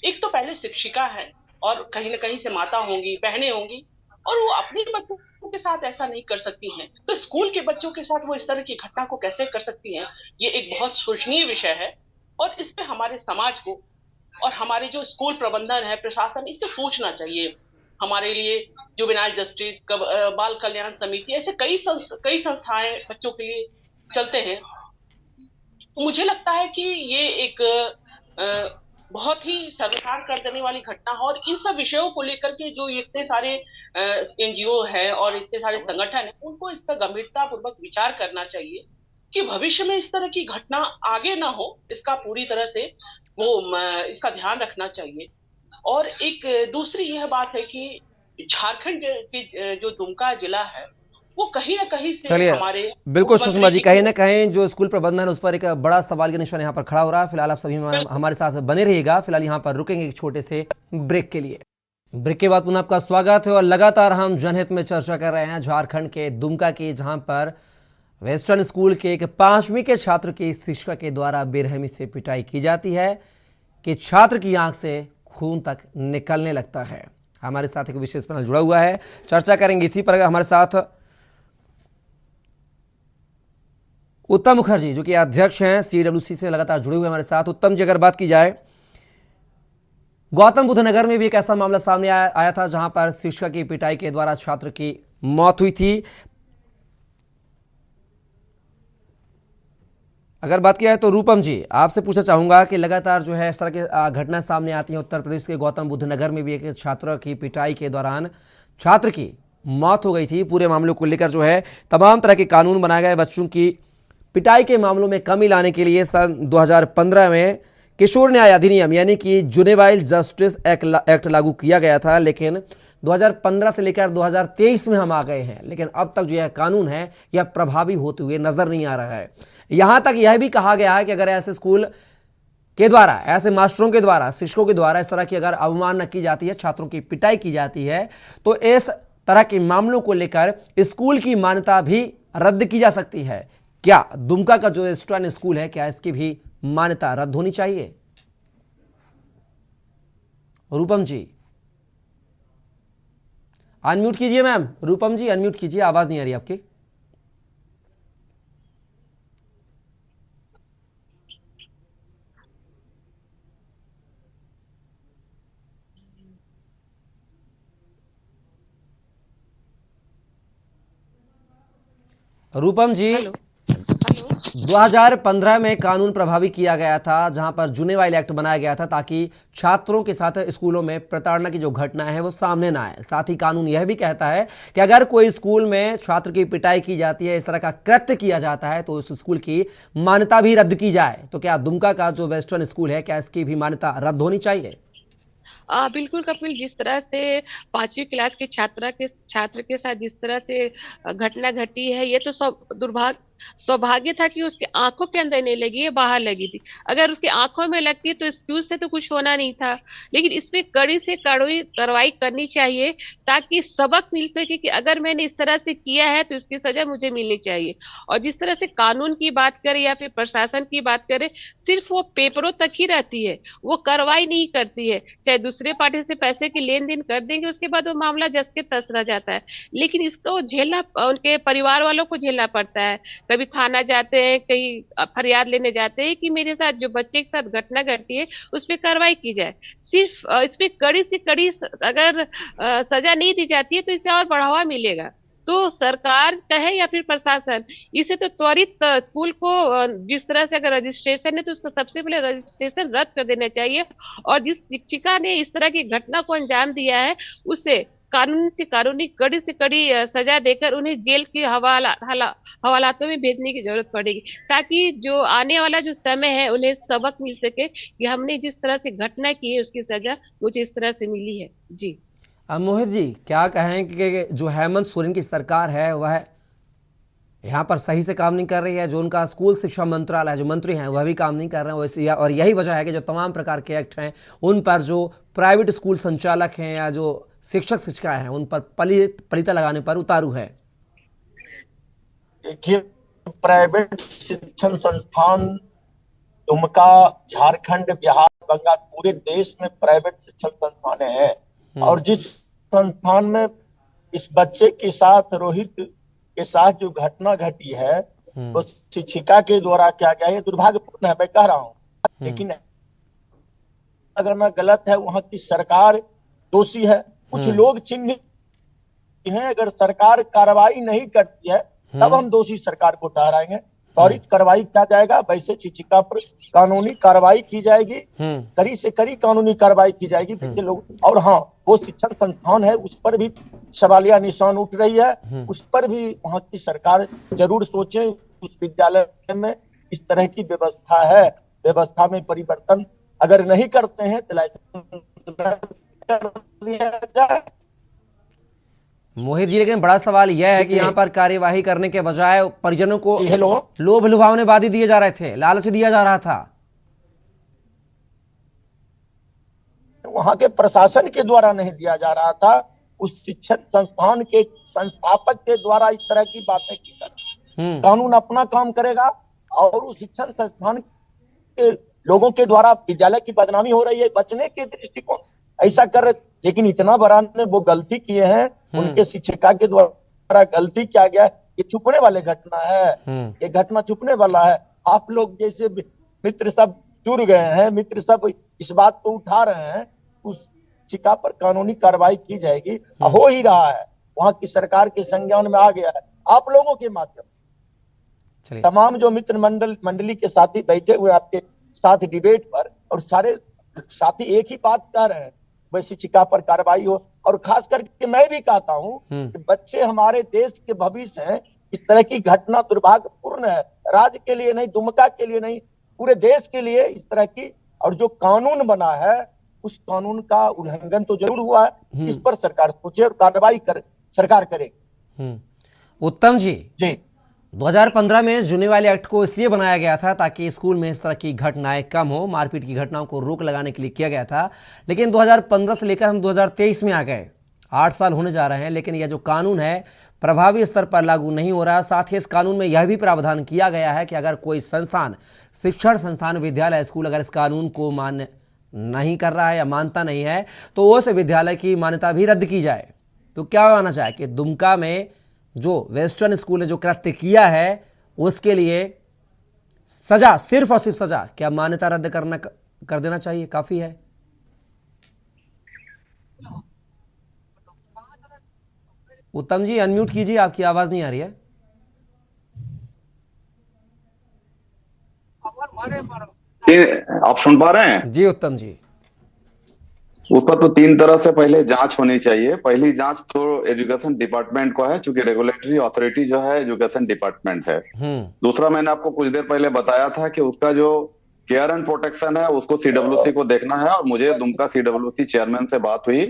एक तो पहले शिक्षिका है और कहीं ना कहीं से माता होंगी, बहनें होंगी और वो अपने बच्चों के साथ ऐसा नहीं कर सकती हैं तो स्कूल के बच्चों के साथ वो इस तरह की घटना को कैसे कर सकती हैं। ये एक बहुत सोचनीय विषय है और इस पे हमारे समाज को और हमारे जो स्कूल प्रबंधन है, प्रशासन, इस पे सोचना चाहिए। हमारे लिए जुवेनाइल जस्टिस, बाल कल्याण समिति, ऐसे कई संस्थाएं बच्चों के लिए चलते हैं। तो मुझे लगता है कि ये एक बहुत ही शर्मसार कर देने वाली घटना है और इन सब विषयों को लेकर के जो इतने सारे एनजीओ है और इतने सारे संगठन है उनको इस पर गंभीरता पूर्वक विचार करना चाहिए कि भविष्य में इस तरह की घटना आगे ना हो, इसका पूरी तरह से इसका ध्यान रखना चाहिए। और एक दूसरी यह बात है कि झारखंड के जो दुमका जिला है वो कहीं ना कहीं से हमारे बिल्कुल सुषमा जी, कहीं ना कहीं जो स्कूल प्रबंधन उस पर एक बड़ा सवाल का निशान यहाँ पर खड़ा हो रहा है। फिलहाल आप सभी हमारे साथ बने रहिएगा। फिलहाल यहाँ पर रुकेंगे एक छोटे से ब्रेक के लिए। ब्रेक के बाद पुनः आपका स्वागत है और लगातार हम जनहित में चर्चा कर रहे हैं झारखंड के दुमका की, जहां पर वेस्टर्न स्कूल के एक 5वीं के छात्र की शिक्षक के द्वारा बेरहमी से पिटाई की जाती है कि छात्र की आंख से खून तक निकलने लगता है। हमारे साथ एक विशेष पैनल जुड़ा हुआ है, चर्चा करेंगे इसी पर। हमारे साथ उत्तम मुखर्जी जो कि अध्यक्ष हैं CWC से लगातार जुड़े हुए हमारे साथ। उत्तम जी, अगर बात की जाए, गौतम बुद्ध नगर में भी एक ऐसा मामला सामने आया था जहां पर शिक्षक की पिटाई के द्वारा छात्र की मौत हुई थी। अगर बात किया है तो रूपम जी, आपसे पूछना चाहूँगा कि लगातार जो है इस तरह की घटना सामने आती है। उत्तर प्रदेश के गौतम बुद्ध नगर में भी एक छात्र की पिटाई के दौरान छात्र की मौत हो गई थी। पूरे मामलों को लेकर जो है तमाम तरह के कानून बनाए गए। बच्चों की पिटाई के मामलों में कमी लाने के लिए सन 2015 में किशोर न्याय अधिनियम यानी कि जुवेनाइल जस्टिस एक्ट लागू किया गया था, लेकिन 2015 से लेकर 2023 में हम आ गए हैं, लेकिन अब तक जो यह कानून है यह प्रभावी होते हुए नजर नहीं आ रहा है। यहां तक यह भी कहा गया है कि अगर ऐसे स्कूल के द्वारा, ऐसे मास्टरों के द्वारा, शिक्षकों के द्वारा इस तरह की अगर अवमानना की जाती है, छात्रों की पिटाई की जाती है, तो इस तरह के मामलों को लेकर स्कूल की मान्यता भी रद्द की जा सकती है। क्या दुमका का जो स्टैंड स्कूल है, क्या इसकी भी मान्यता रद्द होनी चाहिए? रूपम जी अनम्यूट कीजिए। मैम रूपम जी अनम्यूट कीजिए, आवाज नहीं आ रही आपकी। रूपम जी 2015 में कानून प्रभावी किया गया था, जहां पर जुवेनाइल एक्ट बनाया गया था ताकि छात्रों के साथ स्कूलों में प्रताड़ना की जो घटना है वो सामने ना आए। साथ ही कानून यह भी कहता है कि अगर कोई स्कूल में छात्र की पिटाई की जाती है, इस तरह का कृत्य किया जाता है, तो उस स्कूल की मान्यता भी रद्द की जाए। तो क्या दुमका का जो वेस्टर्न स्कूल है, क्या इसकी भी मान्यता रद्द होनी चाहिए? बिल्कुल कपिल, जिस तरह से 5वीं क्लास के छात्र के साथ जिस तरह से घटना घटी है, ये तो सब सौभाग्य था कि उसके आंखों के अंदर नहीं लगी, ये बाहर लगी थी। अगर उसके आंखों में लगती तो स्कूल से तो कुछ होना नहीं था। लेकिन इसमें कड़ी से कड़ी कार्रवाई करनी चाहिए ताकि सबक मिल सके कि अगर मैंने इस तरह से किया है तो इसकी सजा मुझे मिलनी चाहिए। और जिस तरह से कानून की बात करें या फिर प्रशासन की बात करें, सिर्फ वो पेपरों तक ही रहती है, वो कार्रवाई नहीं करती है। चाहे दूसरे पार्टी से पैसे की लेन देन कर देंगे, उसके बाद वो मामला जस के तस रह जाता है। लेकिन इसको झेलना, उनके परिवार वालों को झेलना पड़ता है। कभी थाना जाते हैं, कहीं फरियाद लेने जाते हैं कि मेरे साथ जो बच्चे के साथ घटना घटी है उस पर कार्रवाई की जाए। सिर्फ इस पे कड़ी से कड़ी अगर सजा नहीं दी जाती है तो इसे और बढ़ावा मिलेगा। तो सरकार कहे या फिर प्रशासन, इसे तो त्वरित स्कूल को जिस तरह से अगर रजिस्ट्रेशन है तो उसका सबसे पहले रजिस्ट्रेशन रद्द कर देना चाहिए। और जिस शिक्षिका ने इस तरह की घटना को अंजाम दिया है उसे कानूनी से कानूनी, कड़ी से कड़ी सजा देकर उन्हें जेल के हवालातों में भेजने की जरूरत पड़ेगी, ताकि जो आने वाला जो समय है उन्हें सबक मिल सके कि हमने जिस तरह से घटना की है उसकी सजा मुझे इस तरह से मिली है। जी मोहित जी, क्या कहें कि जो हेमंत सोरेन की सरकार है वह यहाँ पर सही से काम नहीं कर रही है, जो उनका स्कूल शिक्षा मंत्रालय जो मंत्री हैं वह भी काम नहीं कर रहे हैं, और यही वजह है कि जो तमाम प्रकार के एक्ट हैं उन पर जो प्राइवेट स्कूल संचालक हैं या जो शिक्षक शिक्षिकाएं हैं उन पर पलीता लगाने पर उतारू है। देखिए, प्राइवेट शिक्षण संस्थान दुमका, झारखंड, बिहार, बंगाल, पूरे देश में प्राइवेट शिक्षण संस्थान हैं। और जिस संस्थान में इस बच्चे के साथ, रोहित के साथ जो घटना घटी है वो शिक्षिका के द्वारा किया गया, ये दुर्भाग्यपूर्ण है, मैं कह रहा हूँ। लेकिन अगर ना गलत है, वहां की सरकार दोषी है। कुछ लोग चिन्हित हैं, अगर सरकार कार्रवाई नहीं करती है तब हम दोषी सरकार को ठहराएंगे। त्वरित कार्रवाई किया जाएगा, वैसे शिक्षिका पर कानूनी कार्रवाई की जाएगी, कड़ी से कड़ी कानूनी कार्रवाई की जाएगी वैसे लोग। और हाँ, वो शिक्षण संस्थान है उस पर भी सवालिया निशान उठ रही है, उस पर भी वहाँ की सरकार जरूर सोचे। उस विद्यालय में इस तरह की व्यवस्था है, व्यवस्था में परिवर्तन अगर नहीं करते हैं तो लाइसेंस कर दिया जाए। मोहित जी, लेकिन बड़ा सवाल यह है कि यहाँ पर कार्यवाही करने के बजाय परिजनों को लोभ लुभावने वादे दिए जा रहे थे, लालच दिया जा रहा था। वहां के प्रशासन के द्वारा नहीं दिया जा रहा था, उस शिक्षण संस्थान के संस्थापक के द्वारा इस तरह की बातें की जा रही। कानून अपना काम करेगा और उस शिक्षण संस्थान के लोगों के द्वारा विद्यालय की बदनामी हो रही है, बचने के दृष्टिकोण से ऐसा कर रहे। लेकिन इतना बड़ा ने वो गलती किए हैं, उनके शिक्षिका के द्वारा गलती किया गया, ये छुपने वाले घटना है, ये घटना छुपने वाला है। आप लोग जैसे मित्र सब जुड़ गए हैं, मित्र सब इस बात को उठा रहे हैं, उस शिक्षिका पर कानूनी कार्रवाई की जाएगी, हो ही रहा है, वहां की सरकार के संज्ञान में आ गया है आप लोगों के माध्यम। तमाम जो मित्र मंडली के साथी बैठे हुए आपके साथ डिबेट पर, और सारे साथी एक ही बात कह रहे हैं, वह शिक्षिका पर कार्रवाई हो। और खास करके मैं भी कहता हूं कि बच्चे हमारे देश के भविष्य हैं। इस तरह की घटना दुर्भाग्यपूर्ण है, राज्य के लिए नहीं, दुमका के लिए नहीं, पूरे देश के लिए इस तरह की। और जो कानून बना है उस कानून का उल्लंघन तो जरूर हुआ है, इस पर सरकार सोचे और कार्रवाई सरकार करे। उत्तम जी 2015 में जुर्नीवाला एक्ट को इसलिए बनाया गया था ताकि स्कूल में इस तरह की घटनाएं कम हो, मारपीट की घटनाओं को रोक लगाने के लिए किया गया था। लेकिन 2015 से लेकर हम 2023 में आ गए, 8 साल होने जा रहे हैं, लेकिन यह जो कानून है प्रभावी स्तर पर लागू नहीं हो रहा। साथ ही इस कानून में यह भी प्रावधान किया गया है कि अगर कोई संस्थान, शिक्षण संस्थान, विद्यालय, स्कूल अगर इस कानून को मान्य नहीं कर रहा है या मानता नहीं है तो उस विद्यालय की मान्यता भी रद्द की जाए। तो क्या माना जाए कि दुमका में जो वेस्टर्न स्कूल ने जो कृत्य किया है उसके लिए सजा, सिर्फ और सिर्फ सजा, क्या मान्यता रद्द कर देना चाहिए, काफी है? उत्तम जी अनम्यूट कीजिए, आपकी आवाज नहीं आ रही है। आप सुन पा रहे हैं? जी उत्तम जी। उसका तो 3 तरह से पहले जांच होनी चाहिए। पहली जांच तो एजुकेशन डिपार्टमेंट को है, चूंकि रेगुलेटरी अथॉरिटी जो है एजुकेशन डिपार्टमेंट है। दूसरा, मैंने आपको कुछ देर पहले बताया था कि उसका जो केयर एंड प्रोटेक्शन है उसको सीडब्ल्यूसी को देखना है, और मुझे दुमका सीडब्ल्यूसी चेयरमैन से बात हुई,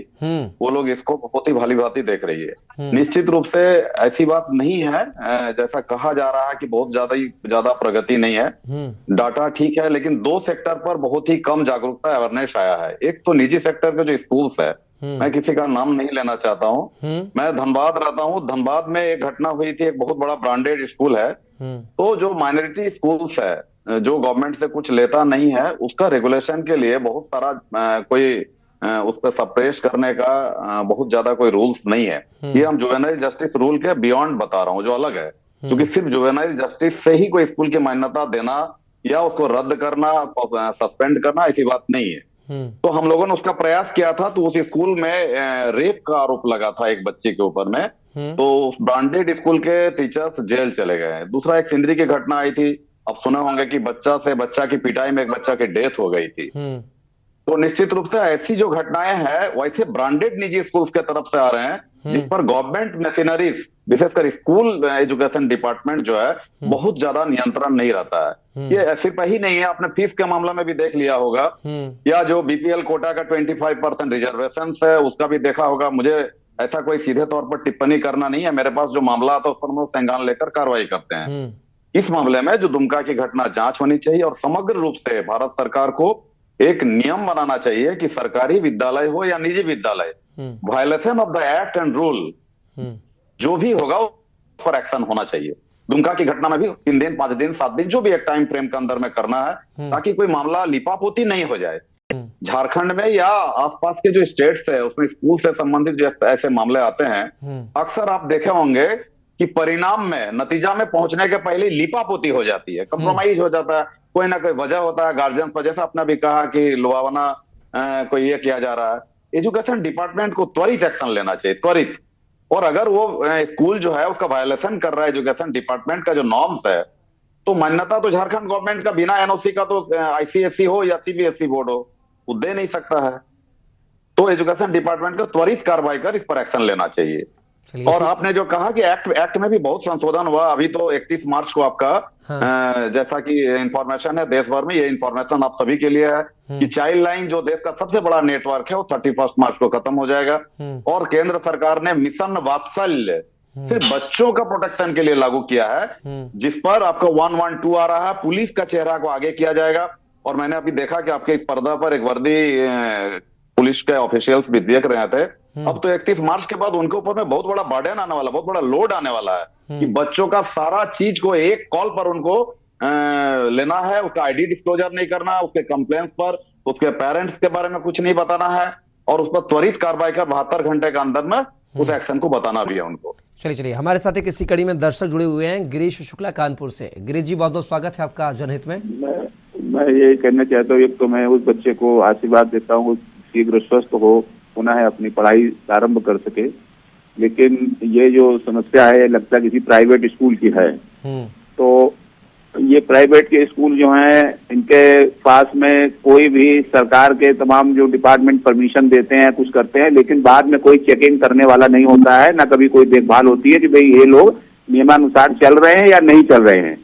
वो लोग इसको बहुत ही भाली भांति देख रही है। निश्चित रूप से ऐसी बात नहीं है जैसा कहा जा रहा है कि बहुत ज्यादा प्रगति नहीं है। डाटा ठीक है, लेकिन 2 सेक्टर पर बहुत ही कम जागरूकता, अवेयरनेस आया है। एक तो निजी सेक्टर के जो स्कूल्स है, मैं किसी का नाम नहीं लेना चाहता हूँ, मैं धनबाद रहता हूँ, धनबाद में एक घटना हुई थी, एक बहुत बड़ा ब्रांडेड स्कूल है। तो जो माइनॉरिटी स्कूल्स है, जो गवर्नमेंट से कुछ लेता नहीं है, उसका रेगुलेशन के लिए बहुत सारा कोई उस पर सप्रेस करने का बहुत ज्यादा कोई रूल्स नहीं है। ये हम जुवेनाइल जस्टिस रूल के बियॉन्ड बता रहा हूँ, जो अलग है, क्योंकि सिर्फ जुवेनाइल जस्टिस से ही कोई स्कूल की मान्यता देना या उसको रद्द करना, सस्पेंड करना, ऐसी बात नहीं है। तो हम लोगों ने उसका प्रयास किया था, तो उस स्कूल में रेप का आरोप लगा था एक बच्चे के ऊपर में, तो उस ब्रांडेड स्कूल के टीचर्स जेल चले गए। दूसरा, एक सिंदरी की घटना आई थी, आप सुने होंगे कि बच्चा की पिटाई में एक बच्चा की डेथ हो गई थी। तो निश्चित रूप से ऐसी जो घटनाएं हैं वैसे ब्रांडेड निजी स्कूल्स के तरफ से आ रहे हैं, जिस पर गवर्नमेंट मशीनरीज, विशेषकर स्कूल एजुकेशन डिपार्टमेंट जो है बहुत ज्यादा नियंत्रण नहीं रहता है। ये सिर्फ ही नहीं है, आपने फीस के मामला में भी देख लिया होगा, या जो बीपीएल कोटा का 25% रिजर्वेशन है उसका भी देखा होगा। मुझे ऐसा कोई सीधे तौर पर टिप्पणी करना नहीं है, मेरे पास जो मामला आता है उस पर हम संज्ञान लेकर कार्रवाई करते हैं। इस मामले में जो दुमका की घटना जांच होनी चाहिए, और समग्र रूप से भारत सरकार को एक नियम बनाना चाहिए कि सरकारी विद्यालय हो या निजी विद्यालय, violation of the act and rule जो भी होगा उस पर एक्शन होना चाहिए। दुमका की घटना में भी 3 दिन, 5 दिन, 7 दिन, जो भी एक टाइम फ्रेम के अंदर में करना है, ताकि कोई मामला लिपापोती नहीं हो जाए। झारखंड में या आसपास के जो स्टेट्स है उसमें स्कूल से संबंधित जो ऐसे मामले आते हैं, अक्सर आप देखे होंगे कि परिणाम में, नतीजा में पहुंचने के पहले लिपापोती हो जाती है, कंप्रोमाइज हो जाता है, कोई ना कोई वजह होता है गार्जियन पर, जैसा आपने भी कहा कि लुभावना कोई ये किया जा रहा है। एजुकेशन डिपार्टमेंट को त्वरित एक्शन लेना चाहिए, त्वरित। और अगर वो स्कूल जो है उसका वायलेशन कर रहा है एजुकेशन डिपार्टमेंट का जो नॉर्म्स है, तो मान्यता तो झारखंड गवर्नमेंट का बिना एनओसी का तो आईसीएसई हो या सीबीएसई बोर्ड हो, वो दे नहीं सकता है। तो एजुकेशन डिपार्टमेंट को त्वरित कार्रवाई कर इस पर एक्शन लेना चाहिए। और आपने जो कहा कि एक्ट में भी बहुत संशोधन हुआ, अभी तो 31 मार्च को आपका जैसा कि इंफॉर्मेशन है देश भर में, ये इंफॉर्मेशन आप सभी के लिए है कि चाइल्ड लाइन जो देश का सबसे बड़ा नेटवर्क है वो 31 मार्च को खत्म हो जाएगा। और केंद्र सरकार ने मिशन वात्सल्य सिर्फ बच्चों का प्रोटेक्शन के लिए लागू किया है, जिस पर आपका 112 आ रहा है, पुलिस का चेहरा को आगे किया जाएगा। और मैंने अभी देखा कि आपके इस पर्दा पर एक वर्दी पुलिस के ऑफिशियल्स भी देख रहे थे। अब तो 31 मार्च के बाद उनके ऊपर में बहुत बड़ा बर्डन आने वाला, बहुत बड़ा लोड आने वाला है कि बच्चों का सारा चीज को एक कॉल पर उनको लेना है, उसका आईडी डिस्क्लोजर नहीं करना, उसके कंप्लेंट्स पर उसके पेरेंट्स के बारे में कुछ नहीं बताना है, और उस पर त्वरित कार्रवाई कर 72 घंटे के अंदर में उस एक्शन को बताना भी है उनको। चलिए हमारे साथ एक इसी कड़ी में दर्शक जुड़े हुए हैं, गिरीश शुक्ला कानपुर से। गिरीश जी बहुत बहुत स्वागत है आपका जनहित में। मैं ये कहना चाहता हूँ, एक तो मैं उस बच्चे को आशीर्वाद देता हूँ शीघ्र स्वस्थ हो, पुनः अपनी पढ़ाई प्रारंभ कर सके, लेकिन ये जो समस्या है लगता है किसी प्राइवेट स्कूल की है। तो प्राइवेट के स्कूल जो हैं इनके पास में कोई भी सरकार के तमाम जो डिपार्टमेंट परमिशन देते हैं, कुछ करते हैं, लेकिन बाद में कोई चेकिंग करने वाला नहीं होता है, ना कभी कोई देखभाल होती है कि भाई ये लोग नियमानुसार चल रहे हैं या नहीं चल रहे हैं।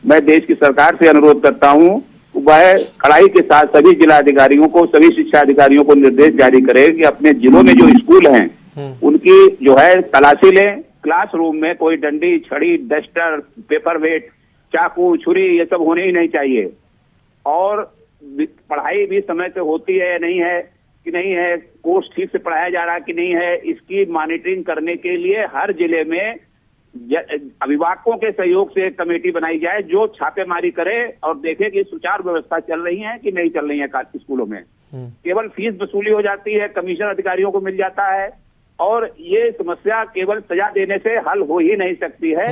मैं देश की सरकार से अनुरोध करता हूं, वह कड़ाई के साथ सभी जिलाधिकारियों को, सभी शिक्षा अधिकारियों को निर्देश जारी करे कि अपने जिलों में जो स्कूल हैं उनकी जो है तलाशी लें। क्लासरूम में कोई डंडी, छड़ी, डस्टर, पेपर वेट, चाकू, छुरी ये सब होने ही नहीं चाहिए। और पढ़ाई भी समय से होती है या नहीं है कि नहीं है, कोर्स ठीक से पढ़ाया जा रहा है कि नहीं है, इसकी मॉनिटरिंग करने के लिए हर जिले में अभिभावकों के सहयोग से एक कमेटी बनाई जाए जो छापेमारी करे और देखे कि सुचारू व्यवस्था चल रही है कि नहीं चल रही है स्कूलों में। केवल फीस वसूली हो जाती है, कमीशन अधिकारियों को मिल जाता है, और ये समस्या केवल सजा देने से हल हो ही नहीं सकती है।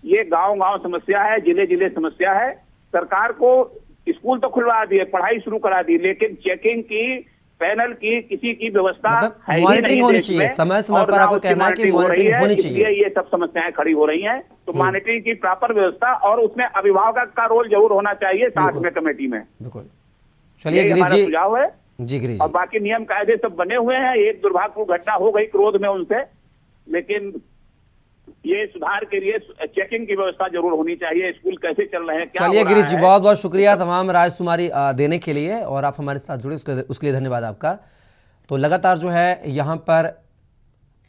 ये गांव-गांव समस्या है, जिले-जिले समस्या है। सरकार को स्कूल तो खुलवा दिए, पढ़ाई शुरू करा दी, लेकिन चेकिंग की, पैनल की, किसी की व्यवस्था है ही नहीं होनी देश चाहिए, में। समय समय और पर ना आपको उसकी कहना है कि मॉनिटरिंग हो रही मॉनिटरिंग है, होनी इसलिए चाहिए। ये सब समस्याएं खड़ी हो रही हैं। तो मॉनिटरिंग की प्रॉपर व्यवस्था और उसमें अभिभावक का रोल जरूर होना चाहिए साथ में कमेटी में। बिल्कुल। चलिए यही गिरीश हमारा जी, सुझाव है। जी गिरीश और जी, बाकी नियम कायदे सब बने हुए हैं। एक दुर्भाग्यपूर्ण घटना हो गई क्रोध में उनसे, लेकिन ये सुधार के लिए चेकिंग की व्यवस्था जरूर होनी चाहिए। स्कूल कैसे चल रहे हैं, क्या चलिए हो रहा गिरीश जी, है। बहुत बहुत शुक्रिया तमाम राजकुमारी देने के लिए, और आप हमारे साथ जुड़े उसके लिए धन्यवाद आपका। तो लगातार जो है यहाँ पर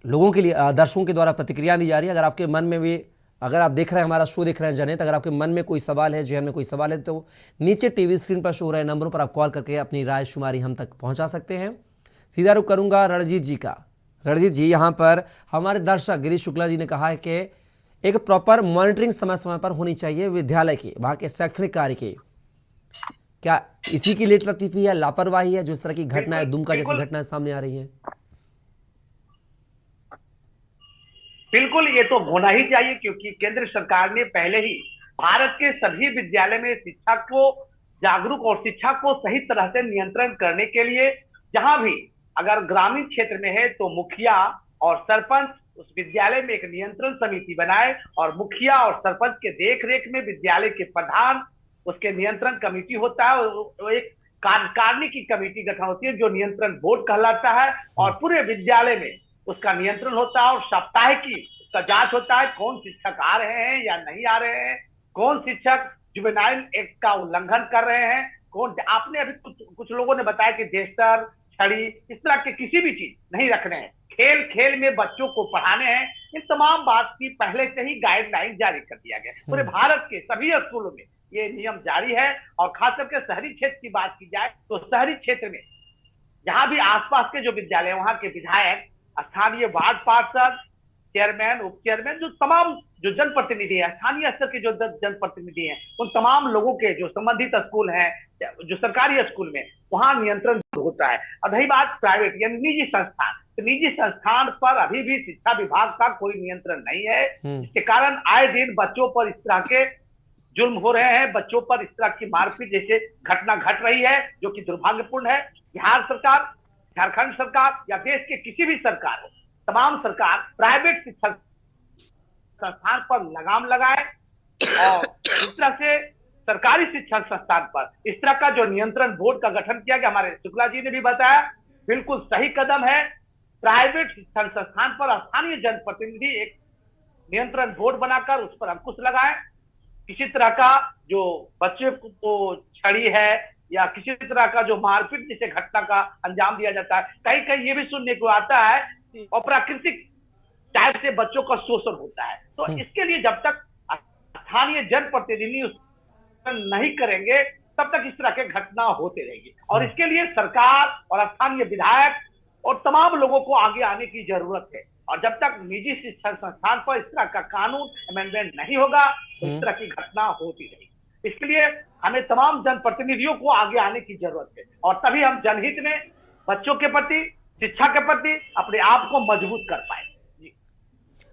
लोगों के लिए, दर्शकों के द्वारा प्रतिक्रिया दी जा रही है। अगर आपके मन में भी, अगर आप देख रहे हैं हमारा शो देख रहे हैं जनहित, अगर आपके मन में कोई सवाल है, जहन में कोई सवाल है, तो नीचे टीवी स्क्रीन पर शो हो रहे नंबरों पर आप कॉल करके अपनी रायशुमारी हम तक पहुंचा सकते हैं। सीधा रुख करूंगा रणजीत जी का। रणजीत जी, यहाँ पर हमारे दर्शक गिरीश शुक्ला जी ने कहा है कि एक प्रॉपर मॉनिटरिंग समय समय पर होनी चाहिए विद्यालय की, वहाँ के शैक्षणिक कार्य की। क्या इसी की लेट लतीफी है, लापरवाही है जो इस तरह की घटनाएं, दुमका जैसी घटनाएं सामने आ रही हैं? बिल्कुल, ये तो होना ही चाहिए, क्योंकि केंद्र सरकार ने पहले ही भारत के सभी विद्यालय में शिक्षा को जागरूक और शिक्षा को सही तरह से नियंत्रण करने के लिए, जहां भी अगर ग्रामीण क्षेत्र में है तो मुखिया और सरपंच उस विद्यालय में एक नियंत्रण समिति बनाए, और मुखिया और सरपंच के देखरेख में विद्यालय के प्रधान, उसके नियंत्रण कमेटी होता है, और एक कार्यकारिणी की कमेटी गठन होती है जो नियंत्रण बोर्ड कहलाता है, और पूरे विद्यालय में उसका नियंत्रण होता है, और साप्ताहिक उसका जांच होता है, कौन शिक्षक आ रहे हैं या नहीं आ रहे हैं, कौन शिक्षक जुवेनाइल एक्ट का उल्लंघन कर रहे हैं, कौन। आपने अभी कुछ लोगों ने बताया कि डेस्टर, छड़ी, इस तरह के किसी भी चीज नहीं रखने हैं, खेल खेल में बच्चों को पढ़ाने हैं। इन तमाम बात की पहले से ही गाइडलाइन जारी कर दिया गया। पूरे भारत के सभी स्कूलों में ये नियम जारी है, और खासकर के शहरी क्षेत्र की बात की जाए तो शहरी क्षेत्र में जहां भी आसपास के जो विद्यालय, वहां के विधायक, स्थानीय वार्ड पार्षद, चेयरमैन, उप चेयरमैन, जो तमाम जो जनप्रतिनिधि है, स्थानीय स्तर के जो जनप्रतिनिधि हैं, उन तमाम लोगों के जो संबंधित स्कूल हैं, जो सरकारी स्कूल में, वहां नियंत्रण होता है। अब रही बात प्राइवेट या निजी संस्थान, तो निजी संस्थान पर अभी भी शिक्षा विभाग का कोई नियंत्रण नहीं है, जिसके कारण आए दिन बच्चों पर इस तरह के जुल्म हो रहे हैं, बच्चों पर इस तरह की मारपीट जैसे घटना घट रही है, जो कि दुर्भाग्यपूर्ण है। बिहार सरकार, झारखंड सरकार या देश के किसी भी सरकार हो, तमाम सरकार प्राइवेट शिक्षा संस्थान पर लगाम लगाए, और इस तरह से सरकारी शिक्षण संस्थान पर इस तरह का जो नियंत्रण बोर्ड का गठन किया गया, हमारे शुक्ला जी ने भी बताया, बिल्कुल सही कदम है। प्राइवेट शिक्षण संस्थान पर स्थानीय जनप्रतिनिधि एक नियंत्रण बोर्ड बनाकर उस पर अंकुश लगाए। किसी तरह का जो बच्चे को छड़ी है या किसी तरह का जो मारपीट जैसे घटना का अंजाम दिया जाता है, कहीं कहीं ये भी सुनने को आता है कि अप्राकृतिक टाइप से बच्चों का शोषण होता है। तो इसके लिए जब तक स्थानीय जनप्रतिनिधि नहीं करेंगे, तब तक इस तरह के घटना होते रहेगी, और इसके लिए सरकार और स्थानीय विधायक और तमाम लोगों को आगे आने की जरूरत है। और जब तक निजी शिक्षण संस्थान पर इस तरह का कानून अमेंडमेंट नहीं होगा, तो इस तरह की घटना होती रहेगी। इसके लिए हमें तमाम जनप्रतिनिधियों को आगे आने की जरूरत है, और तभी हम जनहित में बच्चों के प्रति, शिक्षा के प्रति अपने आप को मजबूत कर पाए।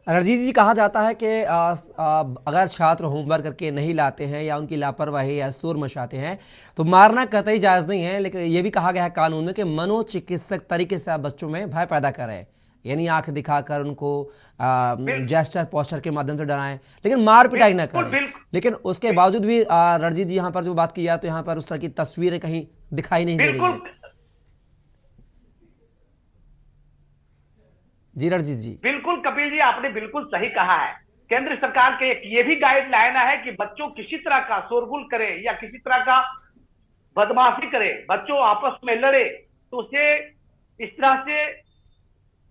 रणजीत जी, कहा जाता है कि अगर छात्र होमवर्क करके नहीं लाते हैं या उनकी लापरवाही या शोर मचाते हैं तो मारना कतई जायज़ नहीं है, लेकिन ये भी कहा गया है कानून में कि मनोचिकित्सक तरीके से आप बच्चों में भय पैदा करें। यानी आंख दिखाकर उनको जेस्चर पोस्चर के माध्यम से डराएं, लेकिन मार पिटाई ना करें। लेकिन उसके बावजूद भी रणजीत जी यहाँ पर जो बात की जाए तो यहाँ पर उस तरह की तस्वीरें कहीं दिखाई नहीं दे रही है। जी रणजीत जी। बिल्कुल कपिल जी, आपने बिल्कुल सही कहा है। केंद्र सरकार के एक ये भी गाइडलाइन है कि बच्चों किसी तरह का शोरगुल करे या किसी तरह का बदमाशी करे, बच्चों आपस में लड़े, तो उसे इस तरह से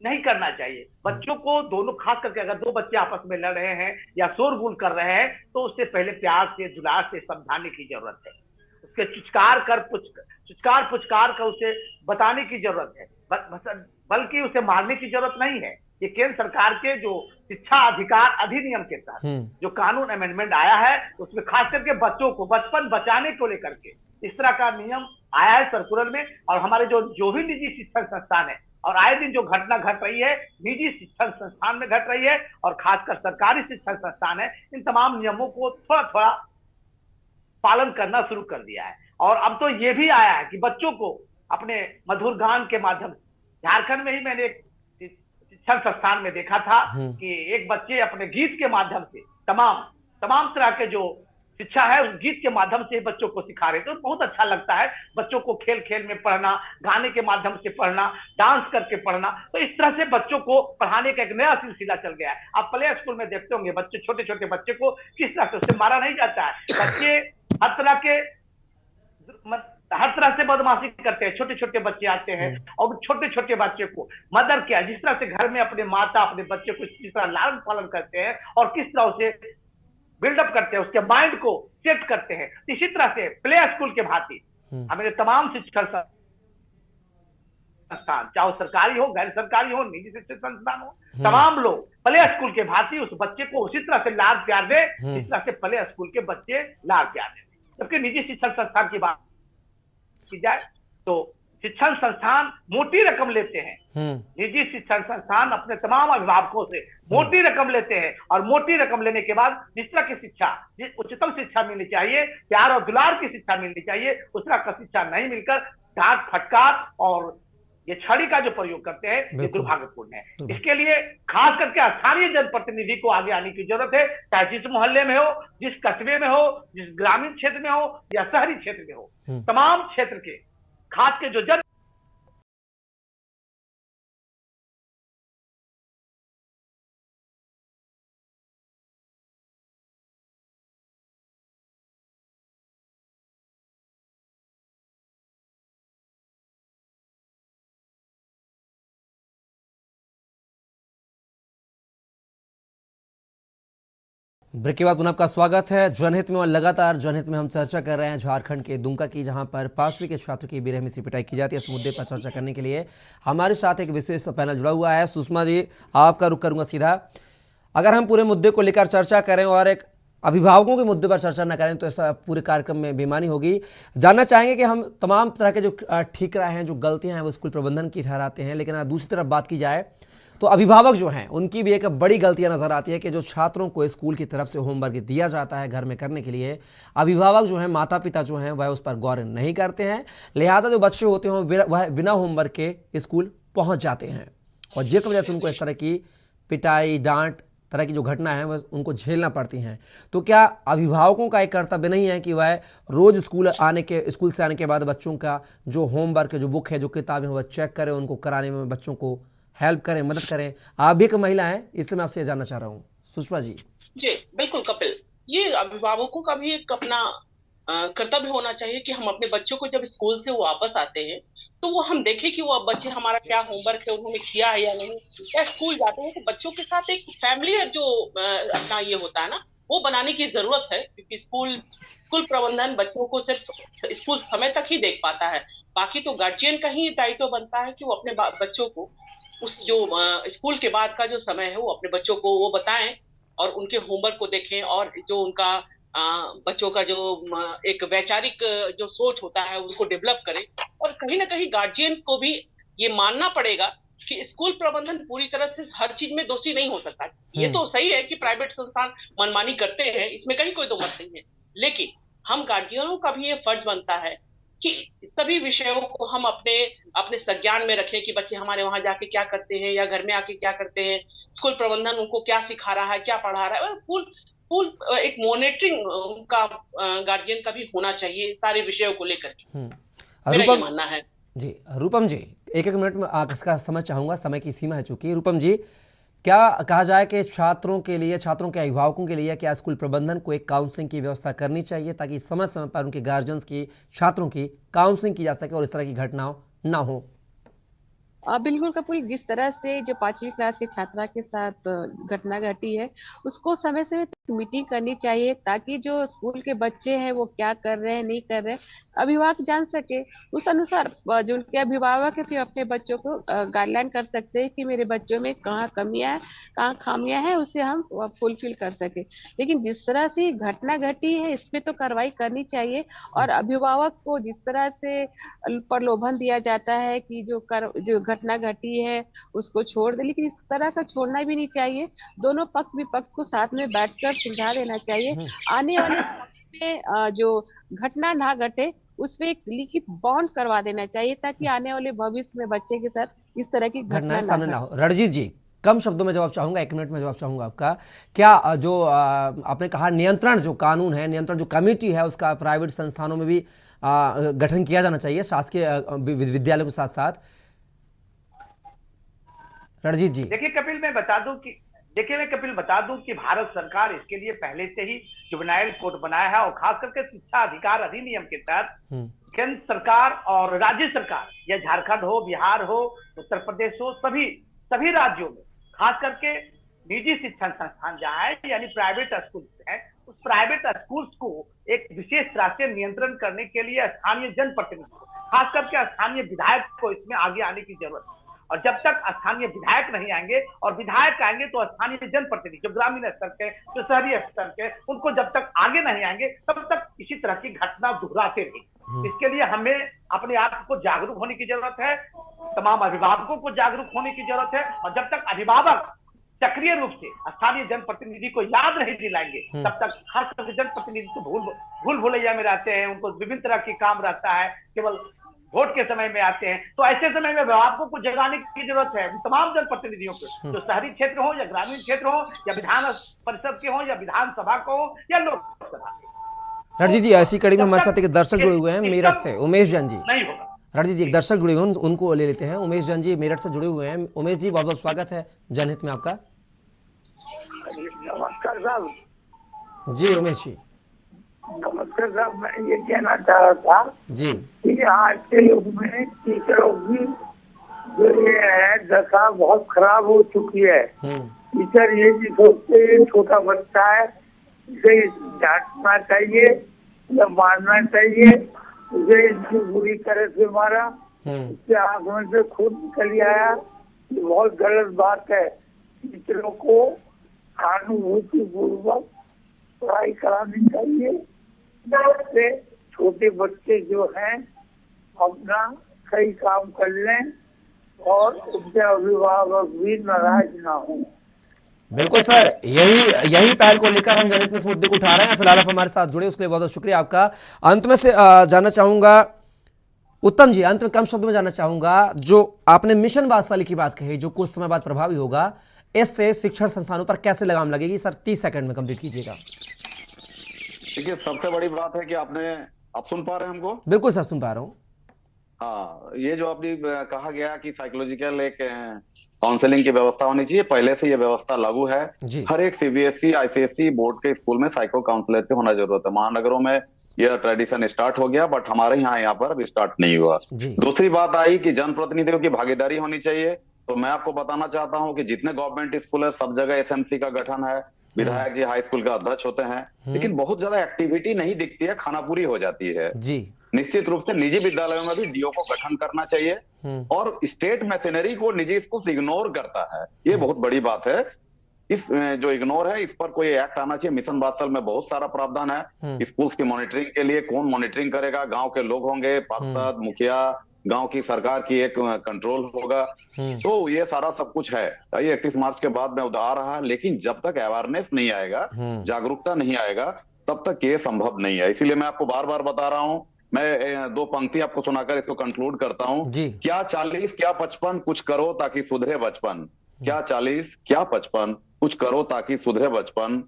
नहीं करना चाहिए। बच्चों को दोनों, खास करके अगर दो बच्चे आपस में लड़ रहे हैं या शोरगुल कर रहे हैं तो उससे पहले प्यार से, दुलार से समझाने की जरूरत है। उसके चुचकार पुचकार कर उसे बताने की जरूरत है, बल्कि उसे मारने की जरूरत नहीं है। ये केंद्र सरकार के जो शिक्षा अधिकार अधिनियम के तहत जो कानून अमेंडमेंट आया है उसमें खास करके बच्चों को बचपन बचाने को लेकर के इस तरह का नियम आया है सर्कुलर में। और हमारे जो भी निजी शिक्षण संस्थान है, और आए दिन जो घटना घट रही है निजी शिक्षण संस्थान में घट रही है और खासकर सरकारी शिक्षण संस्थान है, इन तमाम नियमों को थोड़ा थोड़ा पालन करना शुरू कर दिया है। और अब तो ये भी आया है कि बच्चों को अपने मधुर गान के माध्यम से, झारखंड में ही मैंने एक शिक्षण संस्थान में देखा था कि एक बच्चे अपने गीत के माध्यम से तमाम तरह के जो शिक्षा है उस गीत के माध्यम से बच्चों को सिखा रहे थे। तो बहुत अच्छा लगता है बच्चों को खेल खेल में पढ़ना, गाने के माध्यम से पढ़ना, डांस करके पढ़ना। तो इस तरह से बच्चों को पढ़ाने का एक नया सिलसिला चल गया है। आप प्ले स्कूल में देखते होंगे बच्चे, छोटे छोटे बच्चे को किस तरह से उससे मारा नहीं जाता है। बच्चे हर तरह से बदमाशी करते हैं। छोटे छोटे बच्चे आते हैं और छोटे छोटे बच्चे को मदर क्या, जिस तरह से घर में अपने माता अपने बच्चे को किस तरह लालन पालन करते हैं और किस तरह उसे बिल्डअप करते हैं, उसके माइंड को सेट करते हैं, इसी तरह से प्ले स्कूल के भांति हमारे तमाम शिक्षण संस्थान, चाहे सरकारी हो, गैर सरकारी हो, निजी शिक्षण संस्थान हो, तमाम लोग प्ले स्कूल के भांति उस बच्चे को उसी तरह से लाड प्यार दे जिस तरह से प्ले स्कूल के बच्चे लाड प्यार दे। जबकि निजी शिक्षण संस्थान की बात की जाए तो शिक्षण संस्थान मोटी रकम लेते हैं। निजी शिक्षण संस्थान अपने तमाम अभिभावकों से मोटी रकम लेते हैं और मोटी रकम लेने के बाद जिस तरह की शिक्षा, जिस उच्चतम शिक्षा मिलनी चाहिए, प्यार और दुलार की शिक्षा मिलनी चाहिए, उस तरह का शिक्षा नहीं मिलकर डांट फटकार और ये छड़ी का जो प्रयोग करते हैं ये दुर्भाग्यपूर्ण है। इसके लिए खास करके स्थानीय जनप्रतिनिधि को आगे आने की जरूरत है, चाहे जिस मोहल्ले में हो, जिस कस्बे में हो, जिस ग्रामीण क्षेत्र में हो या शहरी क्षेत्र में हो, तमाम क्षेत्र के खास के जो जन ब्रेक के बाद पुनः आपका स्वागत है जनहित में। और लगातार जनहित में हम चर्चा कर रहे हैं झारखंड के दुमका की, जहां पर 5वीं के छात्र की बेरहमी से पिटाई की जाती है। इस मुद्दे पर चर्चा करने के लिए हमारे साथ एक विशेष पैनल जुड़ा हुआ है। सुषमा जी, आपका रुख करूंगा सीधा। अगर हम पूरे मुद्दे को लेकर चर्चा करें और एक अभिभावकों के मुद्दे पर चर्चा न करें तो ऐसा पूरे कार्यक्रम में बेईमानी होगी। जानना चाहेंगे कि हम तमाम तरह के जो ठीक राय हैं, जो गलतियाँ हैं वो स्कूल प्रबंधन की ठहराते हैं, लेकिन दूसरी तरफ बात की जाए तो अभिभावक जो हैं उनकी भी एक बड़ी गलतियां नजर आती है कि जो छात्रों को स्कूल की तरफ से होमवर्क दिया जाता है घर में करने के लिए, अभिभावक जो हैं, माता पिता जो हैं, वह उस पर गौर नहीं करते हैं। लिहाजा जो बच्चे होते हैं वह बिना होमवर्क के स्कूल पहुंच जाते हैं और जिस वजह से उनको इस तरह की पिटाई, डांट तरह की जो घटना है वह उनको झेलना पड़ती हैं। तो क्या अभिभावकों का एक कर्तव्य नहीं है कि वह रोज स्कूल से आने के बाद बच्चों का जो होमवर्क, जो बुक है, जो किताबें, वह चेक करें, उनको कराने में बच्चों को हेल्प करें, मदद करें। आप भी एक महिला हैं, इसलिए मैं आपसे ये जानना चाह रहा हूँ। सुषमा जी। जी बिल्कुल कपिल, ये अभिभावकों का भी एक अपना कर्तव्य होना चाहिए कि हम अपने बच्चों को जब स्कूल से वापस आते हैं तो वो हम देखें कि वो बच्चे हमारा क्या होमवर्क है उन्होंने किया है या नहीं। या स्कूल जाते हैं तो बच्चों के साथ एक फैमिली जो अपना ये होता है ना, वो बनाने की जरूरत है, क्योंकि स्कूल प्रबंधन बच्चों को सिर्फ स्कूल समय तक ही देख पाता है। बाकी तो गार्जियन का ही दायित्व बनता है कि वो अपने बच्चों को उस जो स्कूल के बाद का जो समय है वो अपने बच्चों को वो बताएं और उनके होमवर्क को देखें और जो उनका बच्चों का जो एक वैचारिक जो सोच होता है उसको डेवलप करें। और कहीं ना कहीं गार्जियन को भी ये मानना पड़ेगा कि स्कूल प्रबंधन पूरी तरह से हर चीज में दोषी नहीं हो सकता। ये तो सही है कि प्राइवेट संस्थान मनमानी करते हैं, इसमें कहीं कोई दो मत नहीं है, लेकिन हम गार्जियनों का भी ये फर्ज बनता है कि सभी विषयों को हम अपने अपने संज्ञान में रखें कि बच्चे हमारे वहां जाके क्या करते हैं या घर में आके क्या करते हैं, स्कूल प्रबंधन उनको क्या सिखा रहा है, क्या पढ़ा रहा है, और फुल एक मॉनिटरिंग का गार्जियन का भी होना चाहिए सारे विषयों को लेकर के। मेरा ये मानना है। जी रूपम जी, एक मिनट में इसका समय चाहूंगा, समय की सीमा है चूंकि। रूपम जी, क्या कहा जाए कि छात्रों के लिए, छात्रों के अभिभावकों के लिए क्या स्कूल प्रबंधन को एक काउंसलिंग की व्यवस्था करनी चाहिए ताकि समय समय पर उनके गार्जियंस की, छात्रों की काउंसलिंग की जा सके और इस तरह की घटनाओं ना हो? बिल्कुल कपूर, जिस तरह से जो 5वीं क्लास के छात्रा के साथ घटना घटी है, उसको समय समय मीटिंग करनी चाहिए ताकि जो स्कूल के बच्चे हैं वो क्या कर रहे हैं, नहीं कर रहे हैं, अभिभावक जान सके। उस अनुसार जो उनके अभिभावक है फिर अपने बच्चों को गाइडलाइन कर सकते हैं कि मेरे बच्चों में कहाँ कमियां है, कहाँ खामियां हैं, उसे हम फुलफिल कर सके। लेकिन जिस तरह से घटना घटी है इस पे तो कार्रवाई करनी चाहिए, और अभिभावक को जिस तरह से प्रलोभन दिया जाता है कि जो घटना घटी है उसको छोड़ दे, लेकिन इस तरह का छोड़ना भी नहीं चाहिए। दोनों पक्ष विपक्ष को साथ में बैठकर सुलझा देना चाहिए। आने वाले समय में जो घटना ना घटे उस पे एक लिखित बॉन्ड करवा देना चाहिए ताकि आने वाले भविष्य में बच्चे के साथ इस तरह की घटना सामने ना हो। रणजीत जी, कम शब्दों में जवाब चाहूंगा, 1 मिनट में जवाब चाहूंगा आपका। क्या जो आपने कहा नियंत्रण जो कानून है, नियंत्रण जो कमेटी है, उसका प्राइवेट संस्थानों में भी गठन किया जाना चाहिए शासकीय विद्यालयों के साथ साथ? रणजीत जी। देखिए कपिल, मैं बता दूं कि भारत सरकार इसके लिए पहले से ही जुवेनाइल कोर्ट बनाया है, और खास करके शिक्षा अधिकार अधिनियम के तहत केंद्र सरकार और राज्य सरकार, या झारखंड हो, बिहार हो, उत्तर प्रदेश हो, सभी राज्यों में खास करके निजी शिक्षण संस्थान जहाँ है यानी प्राइवेट स्कूल है, उस प्राइवेट स्कूल्स को एक विशेष तरह से नियंत्रण करने के लिए स्थानीय जनप्रतिनिधि, खास करके स्थानीय विधायक को इसमें आगे आने की जरूरत है। और जब तक स्थानीय विधायक नहीं आएंगे, और विधायक आएंगे तो स्थानीय जनप्रतिनिधि जो ग्रामीण स्तर के, जो शहरी स्तर के, उनको जब तक आगे नहीं आएंगे तब तक इसी तरह की घटना दोहराते रहेंगे। इसके लिए हमें अपने आप को जागरूक होने की जरूरत है, तमाम अभिभावकों को जागरूक होने की जरूरत है, और जब तक अभिभावक सक्रिय रूप से स्थानीय जनप्रतिनिधि को याद नहीं दिलाएंगे तब तक खास करके जनप्रतिनिधि तो भूल भुलैया में रहते हैं, उनको विभिन्न तरह के काम रहता है, केवल वोट के समय में आते हैं। तो ऐसे समय में अभिभावकों को जगाने की जरूरत है, तमाम जनप्रतिनिधियों को, जो शहरी क्षेत्र हो या ग्रामीण क्षेत्र हो, या विधान परिषद के हो, या विधानसभा को हो, या लोकसभा के। रणजीत जी, ऐसी कड़ी में हमारे साथ एक दर्शक जुड़े हुए हैं मेरठ से, उमेश जैन जी। नहीं होगा। रणजीत जी, एक दर्शक जुड़े हुए हैं, उनको ले लेते हैं। उमेश जैन जी मेरठ से जुड़े हुए हैं। उमेश जी, बहुत बहुत स्वागत है जनहित में आपका। नमस्कार साहब। जी उमेश जी। नमस्कार साहब, मैं ये कहना चाह रहा था जी कि आज के युग में टीचरों की जो ये है दशा बहुत खराब हो चुकी है। टीचर ये भी सोचते हैं छोटा बच्चा है, उसे डांटना चाहिए या मारना चाहिए, उसे इतनी बुरी तरह से मारा, उसके आंख में से खून निकल आया, ये बहुत गलत बात है। टीचरों को अनुभूति पूर्वक पढ़ाई करानी चाहिए, जिससे छोटे बच्चे जो हैं अपना सही काम कर लें और उनके अभिभावक भी नाराज ना हो। बिल्कुल सर, यही पहल को लेकर हम जनहित में इस मुद्दे को उठा रहे हैं। फिलहाल आप हमारे साथ जुड़े उसके लिए बहुत बहुत शुक्रिया आपका। अंत में से जानना चाहूंगा उत्तम जी, अंत में कम शब्द में जानना चाहूंगा, जो आपने मिशन वात्सल्य की बात कही जो कुछ समय बाद प्रभावी होगा, इससे शिक्षण संस्थानों पर कैसे लगाम लगेगी? सर 30 सेकंड में कंप्लीट कीजिएगा। देखिए, सबसे बड़ी बात है कि आप सुन पा रहे हैं हमको? बिल्कुल सर, सुन पा रहा हूँ। हाँ, ये जो आपने कहा गया कि साइकोलॉजिकल एक काउंसलिंग की व्यवस्था होनी चाहिए, पहले से ये व्यवस्था लागू है। हर एक सीबीएसई आईसीएसई बोर्ड के स्कूल में साइको काउंसलर की होना जरूरत है। महानगरों में यह ट्रेडिशन स्टार्ट हो गया, बट हमारे यहाँ पर अभी स्टार्ट नहीं हुआ। दूसरी बात आई कि जनप्रतिनिधियों की भागीदारी होनी चाहिए। तो मैं आपको बताना चाहता हूँ कि जितने गवर्नमेंट स्कूल है सब जगह एसएमसी का गठन है, विधायक जी हाई स्कूल का अध्यक्ष होते हैं, लेकिन बहुत ज्यादा एक्टिविटी नहीं दिखती है, खानापुरी हो जाती है। निश्चित रूप से निजी विद्यालयों में भी डीओ को गठन करना चाहिए, और स्टेट मशीनरी को निजी स्कूल इग्नोर करता है, ये बहुत बड़ी बात है। इस जो इग्नोर है, इस पर कोई एक्ट आना चाहिए। मिशन वात्सल्य में बहुत सारा प्रावधान है स्कूल्स की मॉनिटरिंग के लिए। कौन मॉनिटरिंग करेगा? गांव के लोग होंगे, पार्षद, मुखिया, गांव की सरकार की एक कंट्रोल होगा। तो ये सारा सब कुछ है। ये 31 मार्च के बाद में उधार रहा, लेकिन जब तक अवेयरनेस नहीं आएगा, जागरूकता नहीं आएगा, तब तक ये संभव नहीं है। इसीलिए मैं आपको बार बार बता रहा हूँ मैं दो पंक्ति आपको सुनाकर इसको कंक्लूड करता हूं। जी। क्या 40 क्या 55 कुछ करो ताकि सुधरे बचपन, क्या 40 क्या 55 कुछ करो ताकि सुधरे बचपन,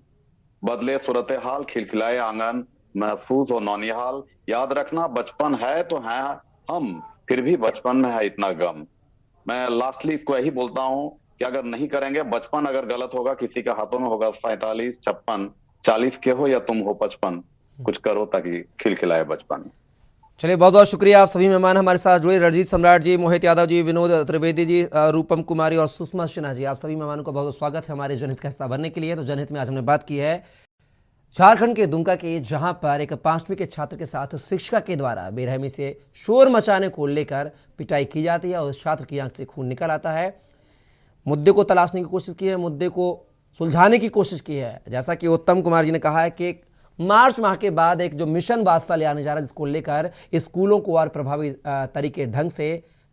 बदले सूरत हाल खिलखिलाए आंगन महफूज हो नौनिहाल, याद रखना बचपन है तो है हम, फिर भी बचपन में है इतना गम। मैं लास्टली इसको यही बोलता हूं कि अगर नहीं करेंगे, बचपन अगर गलत होगा, किसी के हाथों में होगा 47 56, 40 के हो या तुम हो 55, कुछ करो ताकि खिलखिलाए बचपन। चलिए, बहुत बहुत शुक्रिया आप सभी मेहमान हमारे साथ जुड़े, रणजीत सम्राट जी, मोहित यादव जी, विनोद त्रिवेदी जी, रूपम कुमारी और सुषमा सिन्हा जी, आप सभी मेहमानों का बहुत बहुत स्वागत है हमारे जनहित का हिस्सा बनने के लिए। तो जनहित में आज हमने बात की है झारखंड के दुमका के, जहां पर एक 5वीं के छात्र के साथ शिक्षिका के द्वारा बेरहमी से शोर मचाने को लेकर पिटाई की जाती है और उस छात्र की आंख से खून निकल आता है। मुद्दे को तलाशने की कोशिश की है, मुद्दे को सुलझाने की कोशिश की है। जैसा कि उत्तम कुमार जी ने कहा है कि मार्च माह के बाद एक जो मिशन वात्सल्य आने जा रहा है, जिसको लेकर स्कूलों को और प्रभावी तरीके ढंग से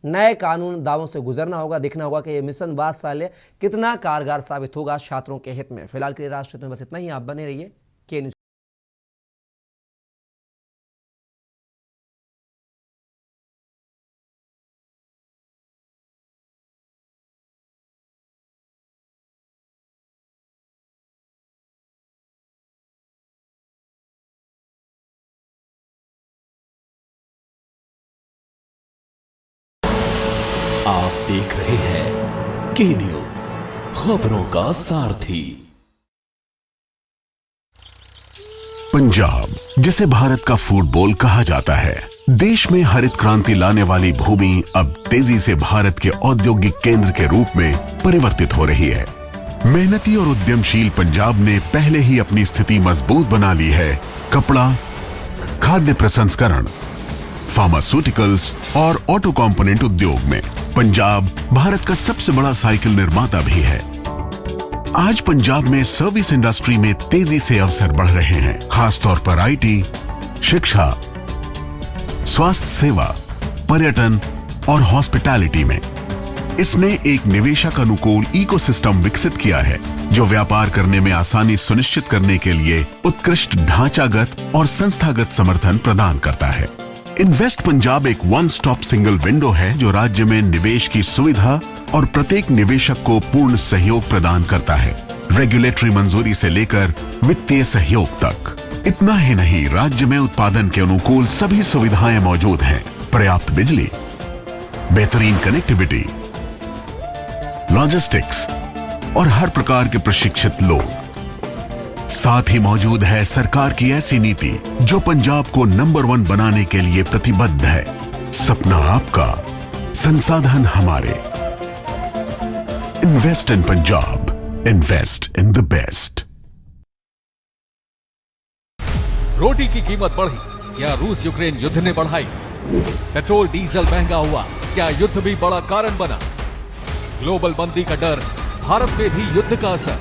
नए कानून दावों से गुजरना होगा। देखना होगा कि ये मिशन वात्सल्य कितना कारगर साबित होगा छात्रों के हित में। फिलहाल के लिए राष्ट्र में बस इतना ही। आप बने रहिए के न्यूज़। आप देख रहे हैं के न्यूज़, खबरों का सारथी। पंजाब, जिसे भारत का फुटबॉल कहा जाता है, देश में हरित क्रांति लाने वाली भूमि अब तेजी से भारत के औद्योगिक केंद्र के रूप में परिवर्तित हो रही है। मेहनती और उद्यमशील पंजाब ने पहले ही अपनी स्थिति मजबूत बना ली है कपड़ा, खाद्य प्रसंस्करण, फार्मास्यूटिकल्स और ऑटो कंपोनेंट उद्योग में। पंजाब भारत का सबसे बड़ा साइकिल निर्माता भी है। आज पंजाब में सर्विस इंडस्ट्री में तेजी से अवसर बढ़ रहे हैं, खासतौर पर आईटी, शिक्षा, स्वास्थ्य सेवा, पर्यटन और हॉस्पिटैलिटी में। इसने एक निवेशक अनुकूल इकोसिस्टम विकसित किया है, जो व्यापार करने में आसानी सुनिश्चित करने के लिए उत्कृष्ट ढांचागत और संस्थागत समर्थन प्रदान करता है। इन्वेस्ट पंजाब एक वन स्टॉप सिंगल विंडो है, जो राज्य में निवेश की सुविधा और प्रत्येक निवेशक को पूर्ण सहयोग प्रदान करता है, रेगुलेटरी मंजूरी से लेकर वित्तीय सहयोग तक। इतना ही नहीं, राज्य में उत्पादन के अनुकूल सभी सुविधाएं मौजूद हैं, पर्याप्त बिजली, बेहतरीन कनेक्टिविटी, लॉजिस्टिक्स और हर प्रकार के प्रशिक्षित लोग। साथ ही मौजूद है सरकार की ऐसी नीति जो पंजाब को नंबर 1 बनाने के लिए प्रतिबद्ध है। सपना आपका, संसाधन हमारे। Invest in Punjab, invest in the best. रोटी की कीमत बढ़ी, या रूस यूक्रेन युद्ध ने बढ़ाई? पेट्रोल डीजल महंगा हुआ, क्या युद्ध भी बड़ा कारण बना? ग्लोबल मंदी का डर, भारत में भी युद्ध का असर।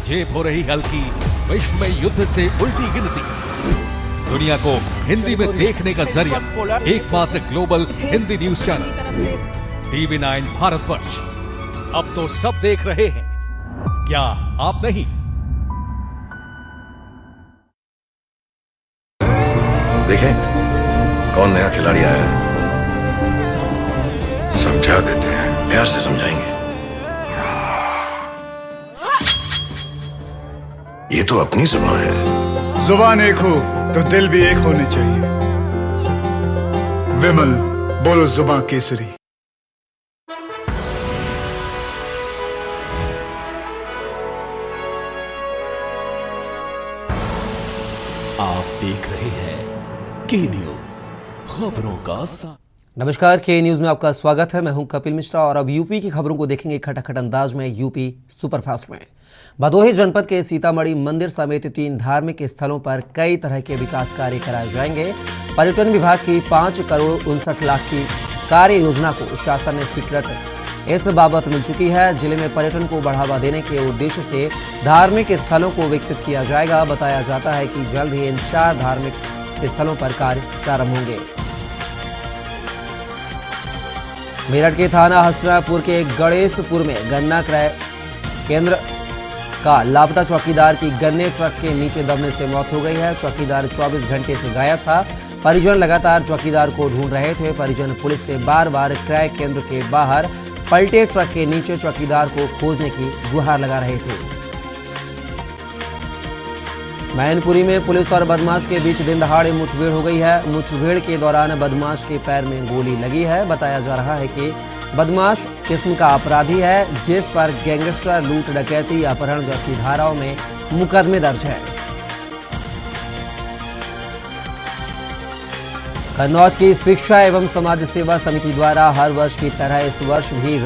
जेब हो रही हल्की, विश्व में युद्ध से उल्टी गिनती। दुनिया को हिंदी में देखने का जरिया, एकमात्र global Hindi news channel TV9 Bharatvarsh. अब तो सब देख रहे हैं, क्या आप नहीं? देखें कौन नया खिलाड़ी आया है, समझा देते हैं, प्यार से समझाएंगे। ये तो अपनी जुबान है। जुबान एक हो तो दिल भी एक होने चाहिए। विमल, बोलो जुबान केसरी। आप देख रहे हैं के न्यूज़, खबरों का साथ। नमस्कार, के न्यूज़ में आपका स्वागत है। मैं हूं कपिल मिश्रा और अब यूपी की खबरों को देखेंगे खटाखट अंदाज में, यूपी सुपरफास्ट में। भदोही जनपद के सीतामढ़ी मंदिर समेत 3 धार्मिक स्थलों पर कई तरह के विकास कार्य कराए जाएंगे। पर्यटन विभाग की 5 करोड़ 59 लाख की कार्य योजना को शासन ने स्वीकृत इस बाबत मिल चुकी है। जिले में पर्यटन को बढ़ावा देने के उद्देश्य से धार्मिक स्थलों को विकसित किया जाएगा। बताया जाता है कि जल्द ही इन 4 धार्मिक स्थलों पर कार्य प्रारंभ होंगे। मेरठ के थाना हस्तिनापुर के गणेशपुर में गन्ना क्रय केंद्र का लापता चौकीदार की गन्ने ट्रक के नीचे दबने से मौत हो गई है। चौकीदार 24 घंटे से गायब था। परिजन लगातार चौकीदार को ढूंढ रहे थे। परिजन पुलिस से बार बार क्रय केंद्र के बाहर पलटे ट्रक के नीचे चौकीदार को खोजने की गुहार लगा रहे थे। मैनपुरी में पुलिस और बदमाश के बीच दिन दहाड़े मुठभेड़ हो गई है। मुठभेड़ के दौरान बदमाश के पैर में गोली लगी है। बताया जा रहा है कि बदमाश किस्म का अपराधी है, जिस पर गैंगस्टर, लूट, डकैती, अपहरण जैसी धाराओं में मुकदमे दर्ज है। कन्नौज की शिक्षा एवं समाज सेवा समिति द्वारा हर वर्ष की तरह इस वर्ष भी